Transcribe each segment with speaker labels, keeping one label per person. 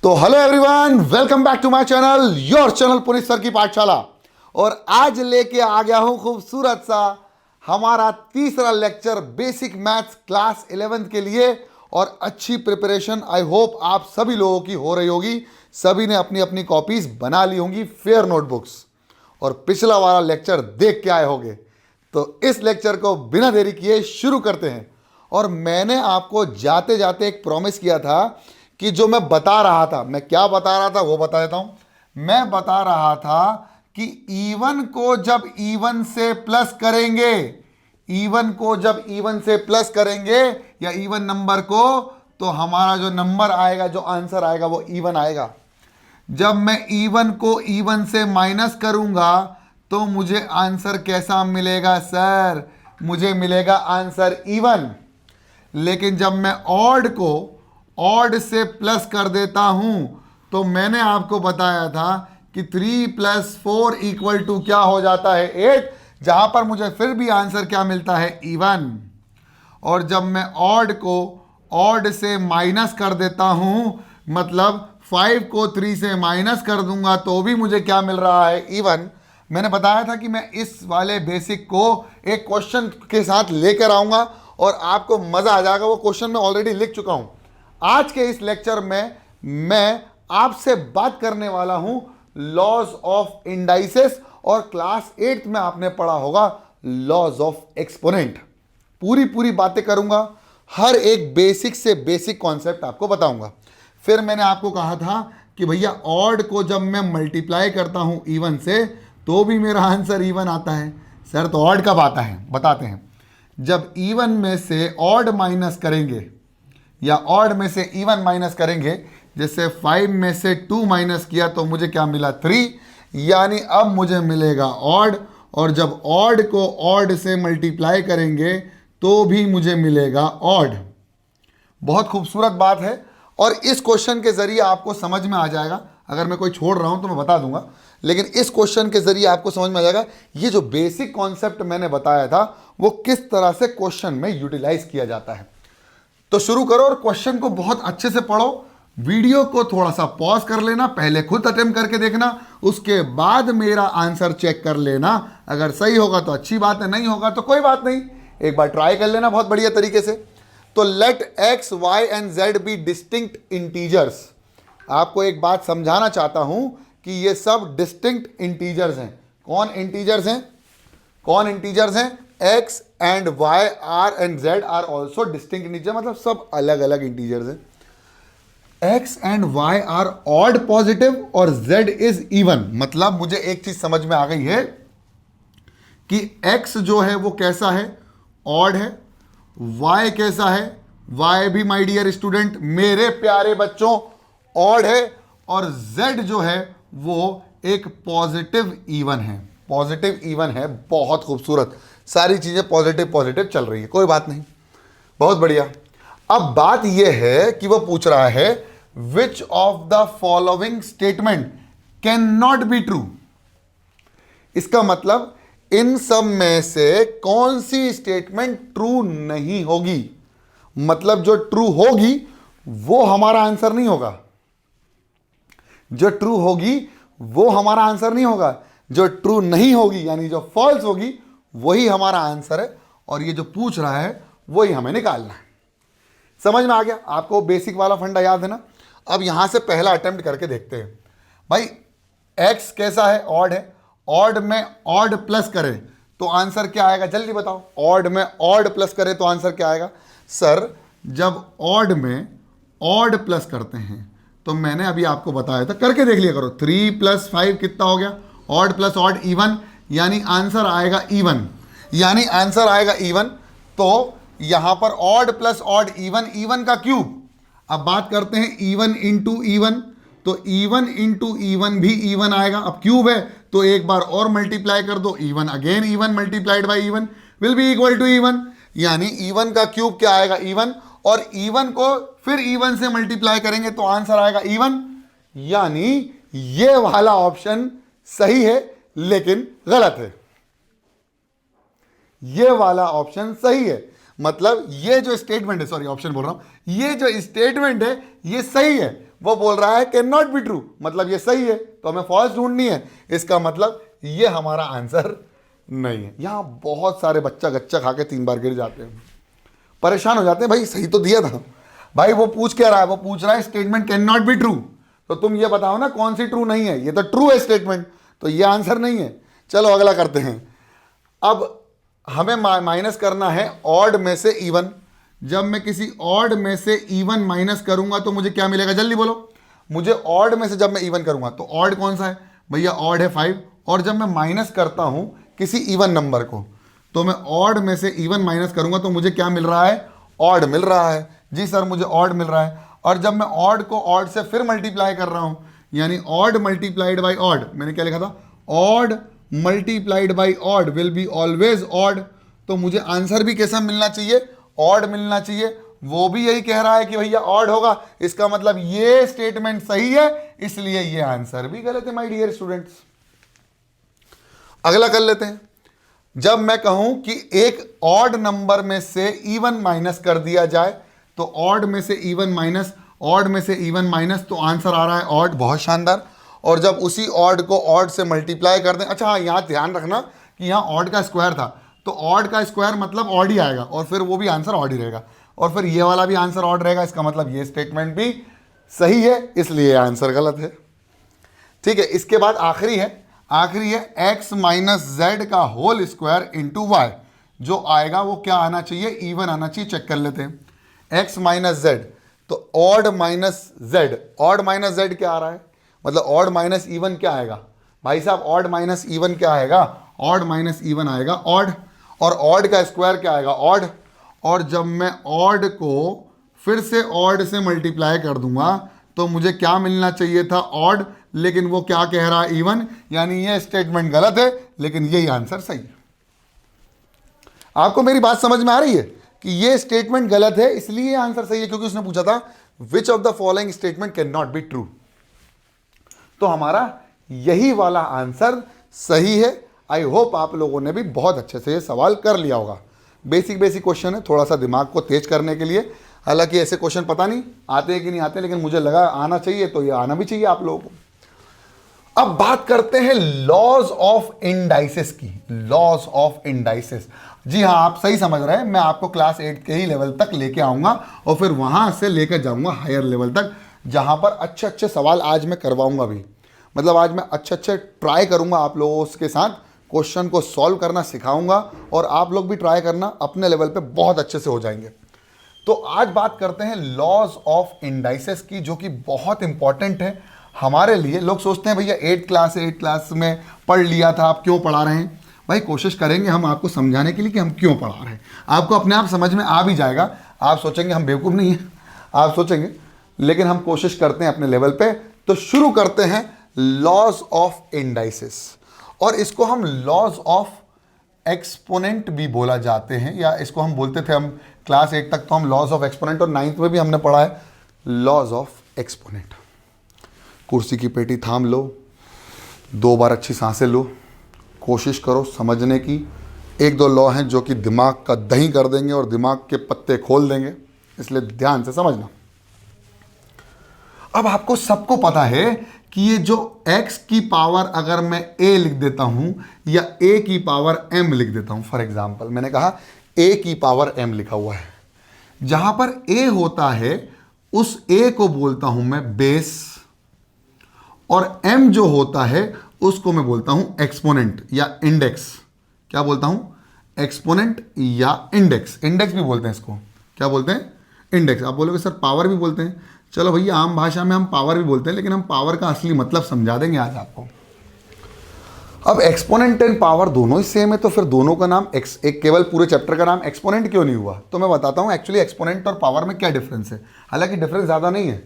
Speaker 1: तो hello everyone, welcome back to my channel, your channel Puneet sir की पाठशाला। और आज लेके आ गया हूं खूबसूरत सा हमारा तीसरा lecture basic maths class 11th के लिए। और अच्छी प्रिपरेशन आई होप आप सभी लोगों की हो रही होगी। सभी ने अपनी अपनी कॉपीज बना ली होंगी, फेयर नोटबुक्स, और पिछला वाला लेक्चर देख के आए होंगे। तो इस लेक्चर को बिना देरी किए शुरू करते हैं। और मैंने आपको जाते जाते एक प्रॉमिस किया था कि जो मैं बता रहा था, मैं क्या बता रहा था वो बता देता हूं। मैं बता रहा था कि इवन को जब इवन से प्लस करेंगे, इवन को जब इवन से प्लस करेंगे या इवन नंबर को, तो हमारा जो नंबर आएगा, जो आंसर आएगा वो इवन आएगा। जब मैं इवन को इवन से माइनस करूंगा तो मुझे आंसर कैसा मिलेगा सर? मुझे मिलेगा आंसर इवन। लेकिन जब मैं ऑड को ऑड से प्लस कर देता हूं तो मैंने आपको बताया था कि 3 + 4 = क्या हो जाता है? 8, जहां पर मुझे फिर भी आंसर क्या मिलता है? इवन। और जब मैं ऑड को ऑड से माइनस कर देता हूं, मतलब 5 को 3 से माइनस कर दूंगा तो भी मुझे क्या मिल रहा है? इवन। मैंने बताया था कि मैं इस वाले बेसिक को एक क्वेश्चन के साथ लेकर आऊंगा और आपको मजा आ जाएगा। वो क्वेश्चन मैं ऑलरेडी लिख चुका हूं। आज के इस लेक्चर में मैं आपसे बात करने वाला हूं लॉज ऑफ इंडाइसेस, और क्लास 8th में आपने पढ़ा होगा लॉज ऑफ एक्सपोनेंट। पूरी बातें करूंगा, हर एक बेसिक से बेसिक कॉन्सेप्ट आपको बताऊंगा। फिर मैंने आपको कहा था कि भैया ऑड को जब मैं मल्टीप्लाई करता हूं इवन से तो भी मेरा आंसर इवन आता है। सर तो ऑड कब आता है? बताते हैं। जब इवन में से ऑड माइनस करेंगे या ऑड में से इवन माइनस करेंगे, जैसे 5 में से 2 माइनस किया तो मुझे क्या मिला? 3, यानी अब मुझे मिलेगा ऑड। और जब ऑड को ऑड से मल्टीप्लाई करेंगे तो भी मुझे मिलेगा ऑड। बहुत खूबसूरत बात है और इस क्वेश्चन के जरिए आपको समझ में आ जाएगा। अगर मैं कोई छोड़ रहा हूं तो मैं बता दूंगा, लेकिन इस क्वेश्चन के जरिए आपको समझ में आ जाएगा ये जो बेसिक कॉन्सेप्ट मैंने बताया था वो किस तरह से क्वेश्चन में यूटिलाइज किया जाता है। तो शुरू करो और क्वेश्चन को बहुत अच्छे से पढ़ो। वीडियो को थोड़ा सा पॉज कर लेना, पहले खुद अटेम्प्ट करके देखना, उसके बाद मेरा आंसर चेक कर लेना। अगर सही होगा तो अच्छी बात है, नहीं होगा तो कोई बात नहीं, एक बार ट्राई कर लेना बहुत बढ़िया तरीके से। तो let x, y and z be distinct integers. आपको एक बात समझाना चाहता हूं कि ये सब डिस्टिंक्ट इंटीजर्स हैं। कौन इंटीजर्स हैं? कौन इंटीजर्स हैं? x and y are and z are also distinct integer, मतलब सब अलग अलग इंटीजर्स हैं। x and y are odd positive और z इज इवन। मतलब मुझे एक चीज समझ में आ गई है कि x जो है वो कैसा है? ऑड है। y कैसा है? y भी माय डियर स्टूडेंट, मेरे प्यारे बच्चों, ऑड है। और z जो है वो एक पॉजिटिव इवन है। पॉजिटिव इवन है। बहुत खूबसूरत, सारी चीजें पॉजिटिव पॉजिटिव चल रही है, कोई बात नहीं, बहुत बढ़िया। अब बात यह है कि वो पूछ रहा है which of the following statement can not be true. इसका मतलब इन सब में से कौन सी स्टेटमेंट ट्रू नहीं होगी। मतलब जो ट्रू होगी वो हमारा आंसर नहीं होगा, जो ट्रू होगी वो हमारा आंसर नहीं होगा, जो ट्रू नहीं होगी यानी जो फॉल्स होगी वही हमारा आंसर है। और ये जो पूछ रहा है वही हमें निकालना है। समझ में आ गया आपको? बेसिक वाला फंडा याद है ना? अब यहां से पहला अटेम्प्ट करके देखते हैं। भाई x कैसा है? ऑड है। ऑड में ऑड प्लस करें तो आंसर क्या आएगा? जल्दी बताओ। ऑड में ऑड प्लस करें तो आंसर क्या आएगा? सर जब ऑड में ऑड प्लस करते हैं तो मैंने अभी आपको बताया था, करके देख लिया करो। 3 + 5 कितना हो गया? ऑड प्लस ऑड इवन, यानी आंसर आएगा इवन। यानी आंसर आएगा इवन। तो यहां पर odd plus odd even, even का क्यूब। अब बात करते हैं इवन इंटू इवन, तो इवन इंटू इवन भी इवन आएगा। अब क्यूब है तो एक बार और मल्टीप्लाई कर दो, even again even multiplied by even will be equal to even. यानी इवन का क्यूब क्या आएगा? इवन। और इवन को फिर इवन से मल्टीप्लाई करेंगे तो आंसर आएगा इवन। यानी ये वाला ऑप्शन सही है लेकिन गलत है। ये वाला ऑप्शन सही है, मतलब ये जो स्टेटमेंट है, सॉरी ऑप्शन बोल रहा हूं, ये जो स्टेटमेंट है ये सही है, वो बोल रहा है कैन नॉट बी ट्रू, मतलब ये सही है, तो हमें फॉल्स ढूंढनी है, इसका मतलब ये हमारा आंसर नहीं है। यहां बहुत सारे बच्चा गच्चा खा के 3 बार गिर जाते हैं, परेशान हो जाते हैं, भाई सही तो दिया था भाई। वो पूछ क्या रहा है, वो पूछ रहा है statement can not be true, तो तुम ये बताओ ना कौन सी ट्रू नहीं है। ये तो ट्रू है स्टेटमेंट, तो ये आंसर नहीं है। चलो अगला करते हैं। अब हमें माइनस करना है ऑड में से इवन। जब मैं किसी ऑड में से इवन माइनस करूंगा तो मुझे क्या मिलेगा, जल्दी बोलो। मुझे ऑड में से जब मैं इवन करूंगा तो ऑड कौन सा है भैया, ऑड है 5। और जब मैं माइनस करता हूं किसी इवन नंबर को, तो मैं ऑड में से इवन माइनस करूंगा तो मुझे क्या मिल रहा है, ऑड मिल रहा है। जी सर मुझे ऑड मिल रहा है। और जब मैं ऑड को ऑड से फिर मल्टीप्लाई कर रहा हूं, यानी ऑड मल्टीप्लाइड बाई ऑड, मैंने क्या लिखा था, odd multiplied by odd will be always odd, तो मुझे आंसर भी कैसा मिलना चाहिए, ऑड मिलना चाहिए। वो भी यही कह रहा है कि भैया ऑड होगा, इसका मतलब ये स्टेटमेंट सही है, इसलिए ये आंसर भी गलत है माय डियर स्टूडेंट्स। अगला कर लेते हैं। जब मैं कहूं कि एक ऑड नंबर में से इवन माइनस कर दिया जाए, तो ऑड में से इवन माइनस, ऑड में से इवन माइनस, तो आंसर आ रहा है ऑड, बहुत शानदार। और जब उसी ऑड को ऑड से मल्टीप्लाई कर दें, अच्छा हाँ यहां ध्यान रखना कि यहां ऑड का स्क्वायर था, तो ऑड का स्क्वायर मतलब ऑड ही आएगा, और फिर वो भी आंसर ऑड ही रहेगा, और फिर ये वाला भी आंसर ऑड रहेगा। इसका मतलब ये स्टेटमेंट भी सही है, इसलिए आंसर गलत है। ठीक है, इसके बाद आखिरी है x माइनस जेड का होल स्क्वायर इंटू वाई। जो आएगा वो क्या आना चाहिए, इवन आना चाहिए। चेक कर लेते हैं। x माइनस जेड, तो odd minus Z, odd minus Z क्या आ रहा है, मतलब ऑड माइनस इवन क्या आएगा भाई साहब, ऑड माइनस इवन क्या आएगा, ऑड माइनस इवन आएगा ऑड। और ऑड का स्क्वायर क्या आएगा, ऑड। और जब मैं ऑड को फिर से ऑड से मल्टीप्लाई कर दूंगा तो मुझे क्या मिलना चाहिए था, ऑड, लेकिन वो क्या कह रहा है, इवन, यानी ये स्टेटमेंट गलत है, लेकिन यही आंसर सही है। आपको मेरी बात समझ में आ रही है कि ये स्टेटमेंट गलत है, इसलिए ये आंसर सही है, क्योंकि उसने पूछा था which of the following statement can not be true. तो हमारा यही वाला आंसर सही है। आई होप आप लोगों ने भी बहुत अच्छे से ये सवाल कर लिया होगा। बेसिक क्वेश्चन है, थोड़ा सा दिमाग को तेज करने के लिए। हालांकि ऐसे क्वेश्चन पता नहीं आते हैं कि नहीं आते, लेकिन मुझे लगा आना चाहिए, तो ये आना भी चाहिए आप लोगों को। अब बात करते हैं लॉज ऑफ इंडाइसेस की। लॉज ऑफ इंडाइसेस, जी हाँ आप सही समझ रहे हैं, मैं आपको क्लास 8 के ही लेवल तक लेके आऊंगा और फिर वहां से लेकर जाऊंगा हायर लेवल तक, जहां पर अच्छे अच्छे सवाल आज मैं करवाऊंगा भी। मतलब आज मैं अच्छे ट्राई करूंगा आप लोगों के साथ, क्वेश्चन को सॉल्व करना सिखाऊंगा, और आप लोग भी ट्राई करना, अपने लेवल पे बहुत अच्छे से हो जाएंगे। तो आज बात करते हैं लॉज ऑफ इंडाइसेस की, जो कि बहुत इंपॉर्टेंट है हमारे लिए। लोग सोचते हैं भैया 8 क्लास में पढ़ लिया था, आप क्यों पढ़ा रहे हैं। भाई कोशिश करेंगे हम आपको समझाने के लिए कि हम क्यों पढ़ा रहे हैं, आपको अपने आप समझ में आ भी जाएगा। आप सोचेंगे हम बेवकूफ़ नहीं हैं, आप सोचेंगे, लेकिन हम कोशिश करते हैं अपने लेवल पे। तो शुरू करते हैं लॉज ऑफ इंडाइसेस, और इसको हम लॉज ऑफ एक्सपोनेंट भी बोला जाते हैं, या इसको हम बोलते थे, हम क्लास 8 तक तो हम लॉज ऑफ एक्सपोनेंट, और 9th में भी हमने पढ़ा है लॉज ऑफ एक्सपोनेंट। कुर्सी की पेटी थाम लो, 2 बार अच्छी सांसें लो, कोशिश करो समझने की। 1-2 लॉ हैं जो कि दिमाग का दही कर देंगे और दिमाग के पत्ते खोल देंगे, इसलिए ध्यान से समझना। अब आपको सबको पता है कि ये जो x की पावर अगर मैं a लिख देता हूं या a की पावर m लिख देता हूं, फॉर एग्जाम्पल मैंने कहा a की पावर m लिखा हुआ है, जहां पर a होता है उस a को बोलता हूं मैं बेस, और m जो होता है उसको मैं बोलता हूं एक्सपोनेंट या इंडेक्स। क्या बोलता हूं, एक्सपोनेंट या इंडेक्स। इंडेक्स भी बोलते हैं इसको, क्या बोलते हैं, इंडेक्स। आप बोलोगे सर पावर भी बोलते हैं, चलो भैया आम भाषा में हम पावर भी बोलते हैं, लेकिन हम पावर का असली मतलब समझा देंगे आज आपको। अब एक्सपोनेंट एंड पावर दोनों ही सेम है, तो फिर दोनों का नाम एक केवल पूरे चैप्टर का नाम एक्सपोनेंट क्यों नहीं हुआ। तो मैं बताता हूं एक्चुअली एक्सपोनेंट और पावर में क्या डिफरेंस है। हालांकि डिफरेंस ज़्यादा नहीं है,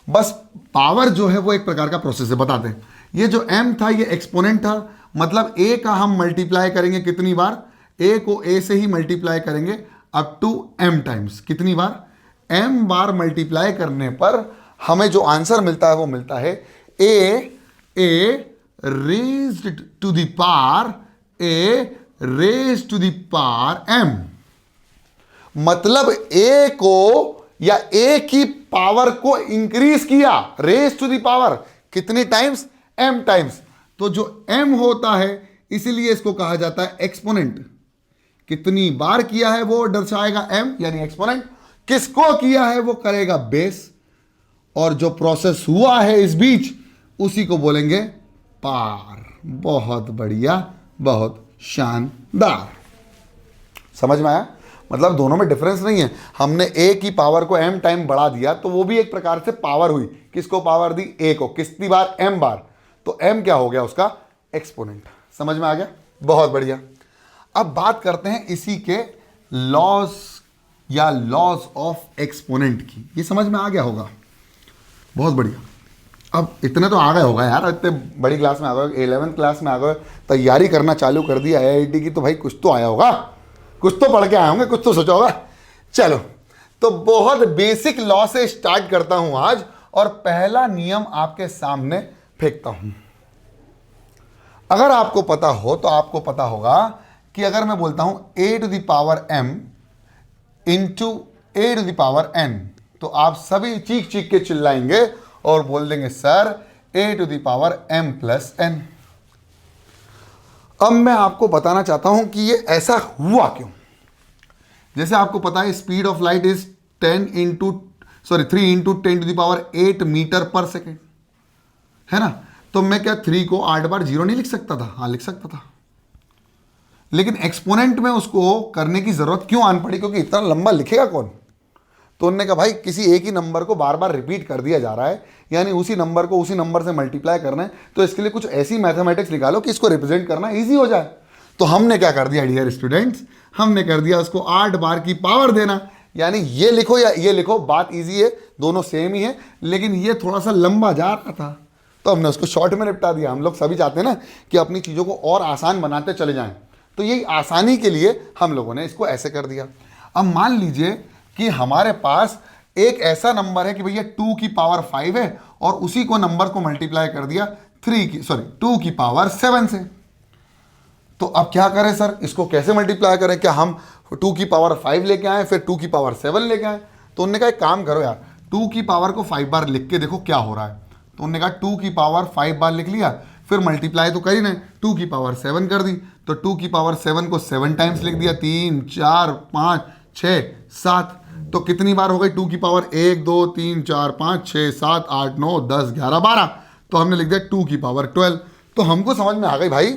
Speaker 1: बस पावर जो है वो एक प्रकार का प्रोसेस है। बताते हैं, ये जो m था ये एक्सपोनेंट था, मतलब a का हम मल्टीप्लाई करेंगे कितनी बार, a को a से ही मल्टीप्लाई करेंगे अप टू m टाइम्स। कितनी बार, m बार मल्टीप्लाई करने पर हमें जो आंसर मिलता है वो मिलता है a raised to the power m। मतलब a को या ए की पावर को इंक्रीज किया, रेज टू द पावर कितनी टाइम्स, m टाइम्स। तो जो m होता है इसीलिए इसको कहा जाता है एक्सपोनेंट। कितनी बार किया है वो दर्शाएगा m, यानी एक्सपोनेंट। किसको किया है वो करेगा बेस, और जो प्रोसेस हुआ है इस बीच उसी को बोलेंगे पार। बहुत बढ़िया, बहुत शानदार। समझ में आया? मतलब दोनों में डिफरेंस नहीं है। हमने a की पावर को m टाइम बढ़ा दिया तो वो भी एक प्रकार से पावर हुई। किसको पावर दी? a को। कितनी बार? m बार। तो m क्या हो गया? उसका एक्सपोनेंट। समझ में आ गया? बहुत बढ़िया। अब बात करते हैं इसी के लॉज या लॉज ऑफ एक्सपोनेंट की। ये समझ में आ गया होगा? बहुत बढ़िया। अब इतने तो आ गए होगा यार, इतने बड़ी क्लास में आ गए, 11th क्लास में आ गए, तैयारी करना चालू कर दी IIT की, तो भाई कुछ तो आया होगा, कुछ तो पढ़ के आए होंगे, कुछ तो सोचा होगा। चलो, तो बहुत बेसिक लॉ से स्टार्ट करता हूं आज, और पहला नियम आपके सामने फेंकता हूं। अगर आपको पता हो तो आपको पता होगा कि अगर मैं बोलता हूं a to the power m into a to the power n, तो आप सभी चीख चीख के चिल्लाएंगे और बोल देंगे sir a to the power m plus n। अब मैं आपको बताना चाहता हूं कि ये ऐसा हुआ क्यों। जैसे आपको पता है speed of light is 3 into 10 to the power 8 meter पर सेकेंड, है ना? तो मैं क्या 3 को 8 बार 0 नहीं लिख सकता था? हाँ, लिख सकता था, लेकिन एक्सपोनेंट में उसको करने की जरूरत क्यों आन पड़ी? क्योंकि इतना लंबा लिखेगा कौन? तो उन्होंने कहा भाई किसी एक ही नंबर को बार बार रिपीट कर दिया जा रहा है, यानी उसी नंबर को उसी नंबर से मल्टीप्लाई करना है, तो इसके लिए कुछ ऐसी मैथमेटिक्स निकालो कि इसको रिप्रेजेंट करना इजी हो जाए। तो हमने क्या कर दिया डियर स्टूडेंट्स, हमने कर दिया उसको 8 बार की पावर देना, यानी ये लिखो या ये लिखो, बात ईजी है, दोनों सेम ही है, लेकिन ये थोड़ा सा लंबा जा रहा था तो हमने उसको शॉर्ट में निपटा दिया। हम लोग सभी चाहते हैं ना कि अपनी चीज़ों को और आसान बनाते चले जाएं, तो यही आसानी के लिए हम लोगों ने इसको ऐसे कर दिया। अब मान लीजिए कि हमारे पास एक ऐसा नंबर है कि भैया 2 की पावर 5 है, और उसी को नंबर को मल्टीप्लाई कर दिया 2 की पावर 7 से। तो अब क्या करें सर, इसको कैसे मल्टीप्लाई करें? क्या हम 2 की पावर 5 लेके आए फिर 2 की पावर 7 लेके आए? तो उन्होंने कहा एक काम करो यार, 2 की पावर को 5 बार लिख के देखो क्या हो रहा है। तो उन्होंने कहा 2 की पावर 5 बार लिख लिया, फिर मल्टीप्लाई तो करी नहीं, 2 की पावर 7 कर दी, तो 2 की पावर 7 को 7 टाइम्स लिख दिया, 3 4 5 6 7। तो कितनी बार हो गई 2 की पावर? 1 2 3 4 5 6 7 8 9 10 11 12। तो हमने लिख दिया 2 की पावर 12। तो हमको समझ में आ गई भाई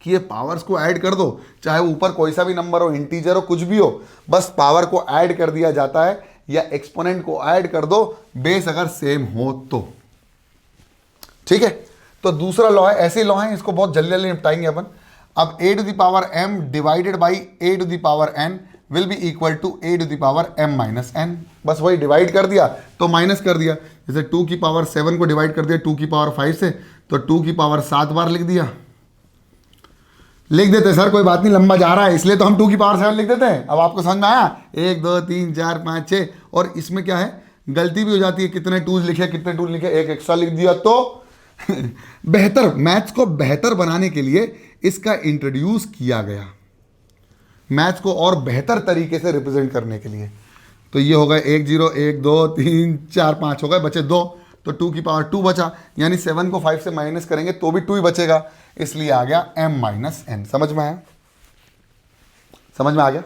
Speaker 1: कि ये पावर्स को ऐड कर दो, चाहे ऊपर कोई सा भी नंबर हो, इंटीजर हो, कुछ भी हो, बस पावर को ऐड कर दिया जाता है, या एक्सपोनेंट को ऐड कर दो, बेस अगर सेम हो तो। ठीक है, तो दूसरा लॉ है, ऐसे लॉ है, इसको बहुत जल्दी जल्दी निपटाएंगे अपन। अब a to the power m divided by a to the power n will be equal to a to the power m minus n। बस वही डिवाइड कर दिया तो माइनस कर दिया। जैसे 2 की पावर 7 को डिवाइड कर दिया 2 की पावर 5 से, तो 2 की पावर 7 बार लिख दिया। लिख देते सर, कोई बात नहीं, लंबा जा रहा है इसलिए तो हम 2 की पावर 7 लिख देते हैं। अब आपको समझ में आया? 1 2 3 4 5 6। और इसमें क्या है, गलती भी हो जाती है, कितने 2 लिखे कितने 2 लिखे, एक एक्स्ट्रा लिख दिया। तो बेहतर मैथ्स को बेहतर बनाने के लिए इसका इंट्रोड्यूस किया गया, मैथ्स को और बेहतर तरीके से रिप्रेजेंट करने के लिए। तो ये हो गए 1 0 1 2 3 4 5 हो गए, बचे 2, तो 2 की पावर 2 बचा, यानी 7 को 5 से माइनस करेंगे तो भी 2 ही बचेगा, इसलिए आ गया m माइनस n। समझ में आया? समझ में आ गया?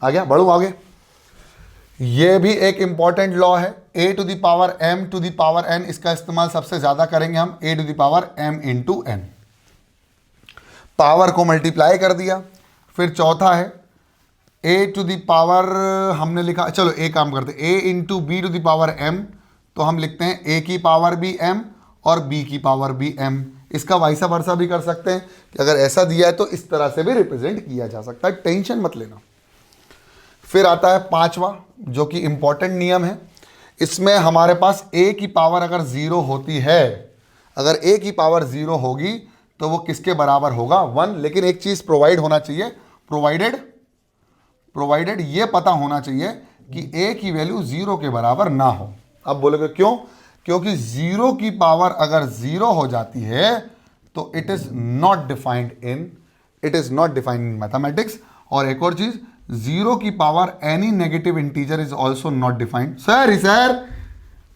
Speaker 1: आ गया? बढ़ू आगे। ये भी एक इंपॉर्टेंट लॉ है, a to the power m to the power n, इसका इस्तेमाल सबसे ज्यादा करेंगे हम, a to the power m into n। Power को मल्टीप्लाई कर दिया। फिर चौथा है a टू द पावर, हमने लिखा, चलो एक काम करते, a into b to the power m, तो हम लिखते हैं a की पावर भी m और b की पावर भी m। इसका वाइसा वर्सा भी कर सकते हैं कि अगर ऐसा दिया है तो इस तरह से भी रिप्रेजेंट किया जा सकता है, टेंशन मत लेना। फिर आता है पांचवा, जो कि इंपॉर्टेंट नियम है। इसमें हमारे पास a की पावर अगर 0 होती है, अगर a की पावर 0 होगी तो वो किसके बराबर होगा? 1। लेकिन एक चीज प्रोवाइड होना चाहिए, प्रोवाइडेड ये पता होना चाहिए कि a की वैल्यू 0 के बराबर ना हो। अब बोलोगे क्यों? क्योंकि 0 की पावर अगर 0 हो जाती है तो it is not defined in mathematics. और एक और चीज, जीरो की power any negative integer is also not defined. Sir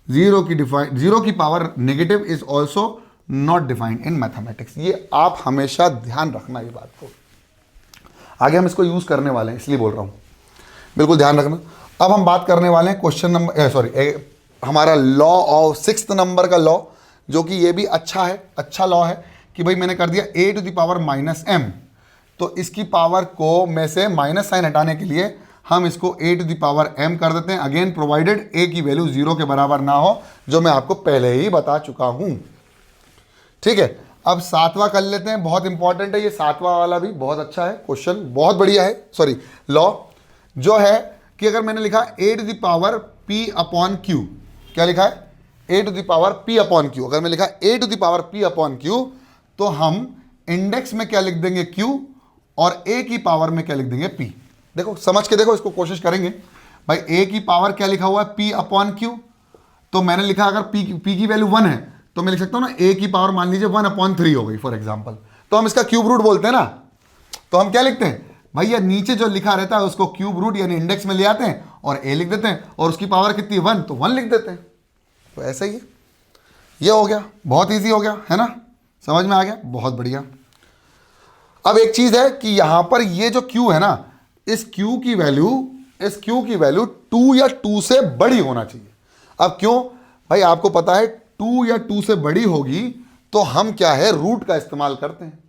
Speaker 1: zero की power negative is also not defined in mathematics. ये आप हमेशा ध्यान रखना ये बात को, आगे हम इसको यूज करने वाले हैं इसलिए बोल रहा हूं, बिल्कुल ध्यान रखना। अब हम बात करने वाले हैं क्वेश्चन नंबर हमारा लॉ ऑफ 6th नंबर का लॉ, जो कि ये भी अच्छा लॉ है कि भाई मैंने कर दिया a to the power -m, तो इसकी पावर को में से माइनस साइन हटाने के लिए हम इसको a to the power m कर देते हैं। अगेन प्रोवाइडेड a की वैल्यू 0 के बराबर ना हो, जो मैं आपको पहले ही बता चुका हूं। ठीक है, अब 7वां कर लेते हैं, बहुत इंपॉर्टेंट है ये 7वां वाला भी, बहुत अच्छा है क्वेश्चन, बहुत बढ़िया है। सॉरी, लॉ जो है कि अगर मैंने लिखा a to the power p upon q, क्या लिखा है a to the power p upon q, अगर मैं लिखा a to the power p upon q, तो हम इंडेक्स में क्या लिख देंगे q और a की पावर में क्या लिख देंगे p। देखो समझ के देखो, इसको कोशिश करेंगे। भाई a की पावर क्या लिखा हुआ है p अपॉन q, तो मैंने लिखा अगर p की वैल्यू 1 है तो मैं लिख सकता हूं ना a की पावर मान लीजिए 1/3 हो गई फॉर एग्जांपल, तो हम इसका क्यूब रूट बोलते हैं ना। तो हम क्या लिखते हैं भैया, नीचे जो लिखा रहता है उसको क्यूब रूट यानी इंडेक्स में ले आते हैं और a लिख देते हैं, और उसकी पावर कितनी 1, तो 1 लिख देते हैं। तो ऐसा ही है, ये हो गया, बहुत ईजी हो गया है ना, समझ में आ गया, बहुत बढ़िया। अब एक चीज है कि यहां पर ये जो q है ना, इस q की वैल्यू 2 या 2 से बड़ी होना चाहिए। अब क्यों भाई, आपको पता है 2 या 2 से बड़ी होगी तो हम क्या है, रूट का इस्तेमाल करते हैं।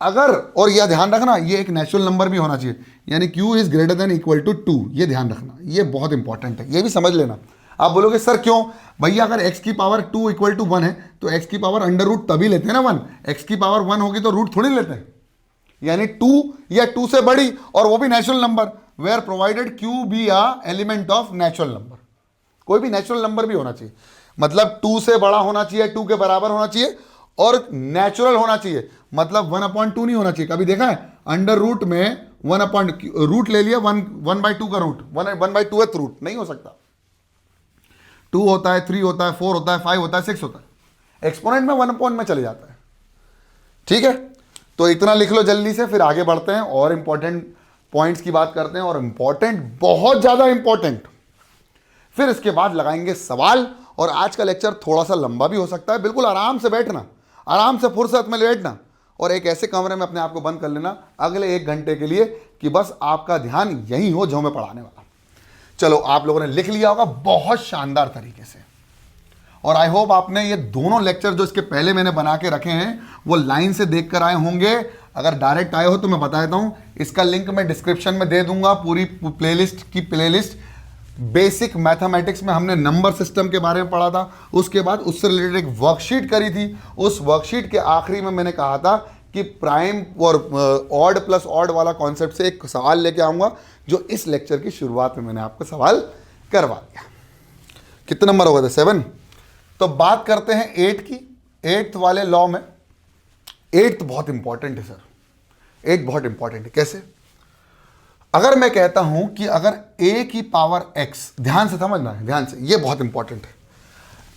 Speaker 1: अगर, और यह ध्यान रखना, ये एक नेचुरल नंबर भी होना चाहिए, यानी q is greater than equal to 2, ये ध्यान रखना, ये बहुत इंपॉर्टेंट है, ये भी समझ लेना। आप बोलोगे सर क्यों भैया, अगर x की पावर 2 इक्वल टू 1 है तो x की पावर अंडर रूट तभी लेते हैं ना 1, x की पावर 1 होगी तो रूट थोड़ी लेते हैं, यानी 2 या 2 से बड़ी, और वो भी natural number, where provided q be a element of natural number. कोई भी नेचुरल नंबर भी होना चाहिए, मतलब 2 से बड़ा होना चाहिए, 2 के बराबर होना चाहिए, और नेचुरल होना चाहिए, मतलब 1/2 नहीं होना चाहिए। कभी देखा है अंडर रूट में रूट ले लिया 1/2 का रूट, 1/2th रूट नहीं हो सकता। 2 होता है, 3 होता है, 4 होता है, 5 होता है, 6 होता है, एक्सपोनेंट में 1 में चले जाता है। ठीक है, तो इतना लिख लो जल्दी से, फिर आगे बढ़ते हैं और इंपॉर्टेंट पॉइंट्स की बात करते हैं, और इंपॉर्टेंट, बहुत ज्यादा इंपॉर्टेंट। फिर इसके बाद लगाएंगे सवाल, और आज का लेक्चर थोड़ा सा लंबा भी हो सकता है, बिल्कुल आराम से बैठना, आराम से फुर्सत में बैठना, और एक ऐसे कमरे में अपने आप को बंद कर लेना अगले 1 घंटे के लिए, कि बस आपका ध्यान यही हो जो मैं पढ़ाने वाला। चलो, आप लोगों ने लिख लिया होगा बहुत शानदार तरीके से, और आई होप आपने ये दोनों लेक्चर जो इसके पहले मैंने बना के रखे हैं वो लाइन से देख कर आए होंगे। अगर डायरेक्ट आए हो तो मैं बता देता हूं, इसका लिंक मैं डिस्क्रिप्शन में दे दूंगा, पूरी प्लेलिस्ट बेसिक मैथमेटिक्स में हमने नंबर सिस्टम के बारे में पढ़ा था, उसके बाद उससे रिलेटेड एक वर्कशीट करी थी, उस वर्कशीट के आखिरी में मैंने कहा था कि प्राइम और ऑड प्लस ऑड वाला कॉन्सेप्ट से एक सवाल लेके आऊंगा, जो इस लेक्चर की शुरुआत में मैंने आपको सवाल करवा दिया। कितने नंबर हो गए थे, 7। तो बात करते हैं 8 की। 8th वाले लॉ में 8th बहुत इंपॉर्टेंट है सर, 8 बहुत इंपॉर्टेंट है। कैसे? अगर मैं कहता हूं कि अगर a की पावर x, ध्यान से समझना है, ध्यान से, ये बहुत इंपॉर्टेंट है,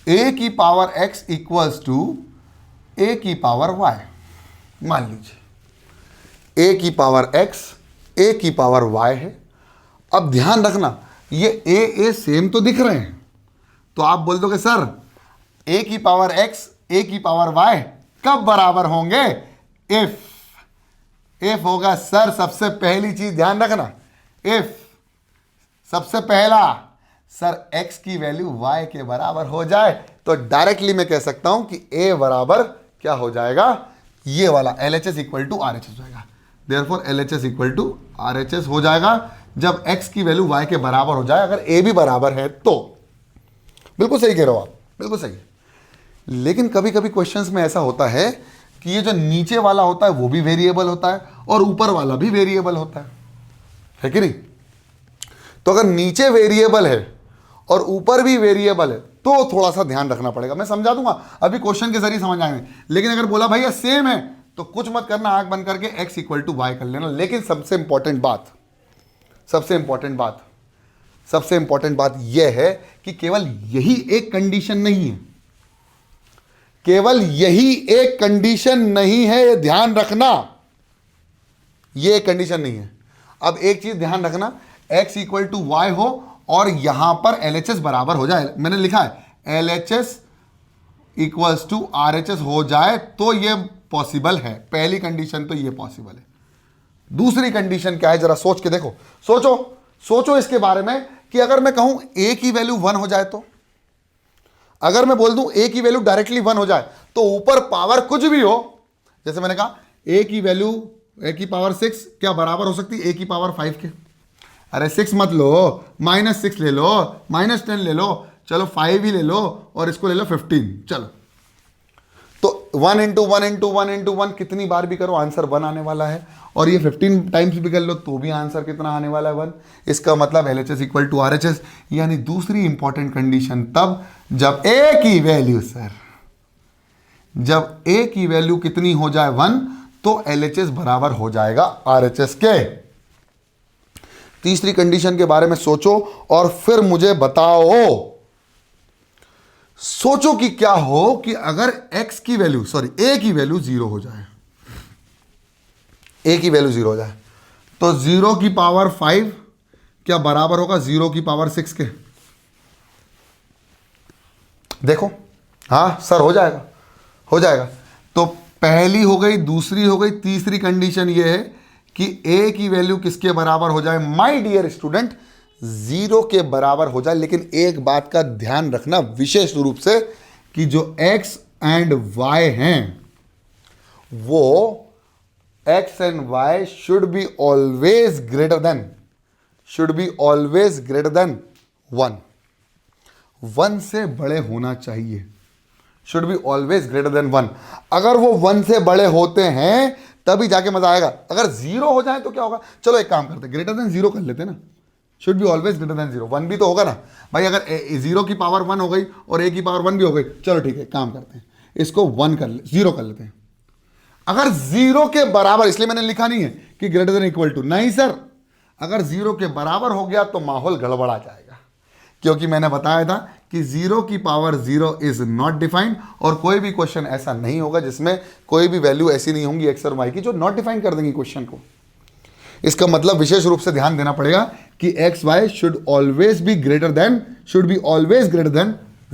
Speaker 1: a की power x equals to a की पावर y, मान लीजिए a की पावर x a की पावर y है। अब ध्यान रखना, ये a सेम तो दिख रहे हैं, तो आप बोल दोगे सर a की पावर x a की पावर y कब बराबर होंगे? इफ होगा सर, सबसे पहली चीज ध्यान रखना, इफ सबसे पहला सर x की वैल्यू y के बराबर हो जाए, तो डायरेक्टली मैं कह सकता हूं कि a बराबर क्या हो जाएगा, ये वाला LHS इक्वल टू RHS हो जाएगा। Therefore LHS equal to RHS हो जाएगा जब x की वैल्यू y के बराबर हो जाए, अगर a भी बराबर है तो। बिल्कुल सही कह रहे हो आप, बिल्कुल सही। लेकिन कभी कभी क्वेश्चंस में ऐसा होता है कि ये जो नीचे वाला होता है वो भी वेरिएबल होता है और ऊपर वाला भी वेरिएबल होता है कि नहीं? तो अगर नीचे वेरिएबल है और ऊपर भी वेरिएबल है तो थोड़ा सा ध्यान रखना पड़ेगा। मैं समझा दूंगा, अभी क्वेश्चन के जरिए समझ आएंगे। लेकिन अगर बोला भैया सेम है तो कुछ मत करना, आंख बंद करके x इक्वल टू वाई कर लेना। लेकिन सबसे इंपॉर्टेंट बात यह है कि केवल यही एक कंडीशन नहीं है, केवल यही एक कंडीशन नहीं है, ये ध्यान रखना, ये एक कंडीशन नहीं है। अब एक चीज ध्यान रखना, x इक्वल टू वाई हो और यहां पर LHS बराबर हो जाए, मैंने लिखा है LHS इक्वल्स टू RHS हो जाए तो ये पॉसिबल है। पहली कंडीशन तो ये पॉसिबल है। दूसरी कंडीशन क्या है जरा सोच के देखो, सोचो इसके बारे में कि अगर मैं कहूं a की वैल्यू 1 हो जाए तो, अगर मैं बोल दूं a की वैल्यू डायरेक्टली 1 हो जाए तो ऊपर पावर कुछ भी हो, जैसे मैंने कहा a की वैल्यू a की पावर 6 क्या बराबर हो सकती है a की पावर 5 के? अरे 6 मत लो, -6 ले लो, -10 ले लो, चलो 5 ही ले लो और इसको ले लो 15। चलो तो 1 इंटू 1 इंटू 1 इंटू 1 कितनी बार भी करो आंसर 1 आने वाला है, और ये 15 टाइम्स भी कर लो तो भी आंसर कितना आने वाला है 1। इसका मतलब LHS इक्वल टू RHS। यानी दूसरी इंपॉर्टेंट कंडीशन तब जब a की वैल्यू जब a की वैल्यू कितनी हो जाए 1 तो LHS बराबर हो जाएगा RHS के। तीसरी कंडीशन के बारे में सोचो और फिर मुझे बताओ, सोचो कि क्या हो कि अगर x की वैल्यू a की वैल्यू 0 हो जाए, a की वैल्यू 0 हो जाए तो 0 की पावर 5 क्या बराबर होगा 0 की पावर 6 के? देखो, हाँ सर हो जाएगा। तो पहली हो गई, दूसरी हो गई, तीसरी कंडीशन ये है कि a की वैल्यू किसके बराबर हो जाए माय डियर स्टूडेंट? 0 के बराबर हो जाए। लेकिन एक बात का ध्यान रखना विशेष रूप से कि जो x एंड y हैं वो x and y should be always greater than 1 से बड़े होना चाहिए, should be always greater than 1। अगर वो 1 से बड़े होते हैं तभी जाके मजा आएगा। अगर 0 हो जाए तो क्या होगा? चलो एक काम करते, ग्रेटर देन 0 कर लेते ना, should be always greater than 0। 1 भी तो होगा ना भाई, अगर 0 की पावर 1 हो गई और a की पावर 1 भी हो गई, चलो ठीक है काम करते हैं, इसको 0 कर लेते हैं। अगर 0 के बराबर, इसलिए मैंने लिखा नहीं है कि ग्रेटर देन इक्वल टू, नहीं सर, अगर 0 के बराबर हो गया तो माहौल गड़बड़ा जाएगा, क्योंकि मैंने बताया था कि 0 की पावर 0 इज नॉट डिफाइंड, और कोई भी क्वेश्चन ऐसा नहीं होगा जिसमें कोई भी वैल्यू ऐसी नहीं होंगी x और y की जो नॉट डिफाइन कर देंगी क्वेश्चन को। इसका मतलब विशेष रूप से ध्यान देना पड़ेगा कि x why should always be greater than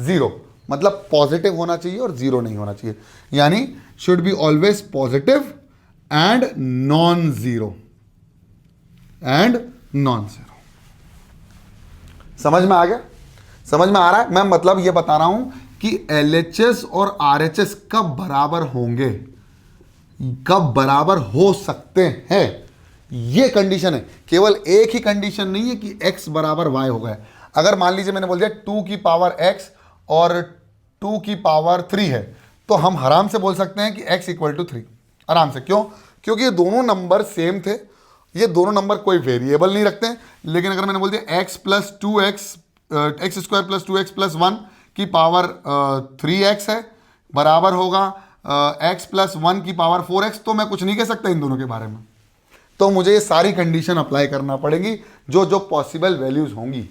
Speaker 1: 0, मतलब पॉजिटिव होना चाहिए और 0 नहीं होना चाहिए, यानी should be always positive and non zero. समझ में आ गया? समझ में आ रहा है? मैं मतलब ये बता रहा हूं कि LHS और RHS कब बराबर होंगे, कब बराबर हो सकते हैं, ये कंडीशन है। केवल एक ही कंडीशन नहीं है कि x बराबर y हो गया। अगर मान लीजिए मैंने बोल दिया 2 की पावर x और 2 की पावर 3 है, तो हम आराम से बोल सकते हैं कि x इक्वल टू 3, आराम से। क्यों? क्योंकि ये दोनों नंबर सेम थे, ये दोनों नंबर कोई वेरिएबल नहीं रखते हैं। लेकिन अगर मैंने बोल दिया x plus 2x x square plus 2x plus 1 की पावर 3x है, बराबर होगा x प्लस 1 की पावर 4x, तो मैं कुछ नहीं कह सकता इन दोनों के बारे में। तो मुझे ये सारी कंडीशन अप्लाई करना पड़ेगी जो पॉसिबल वैल्यूज होंगी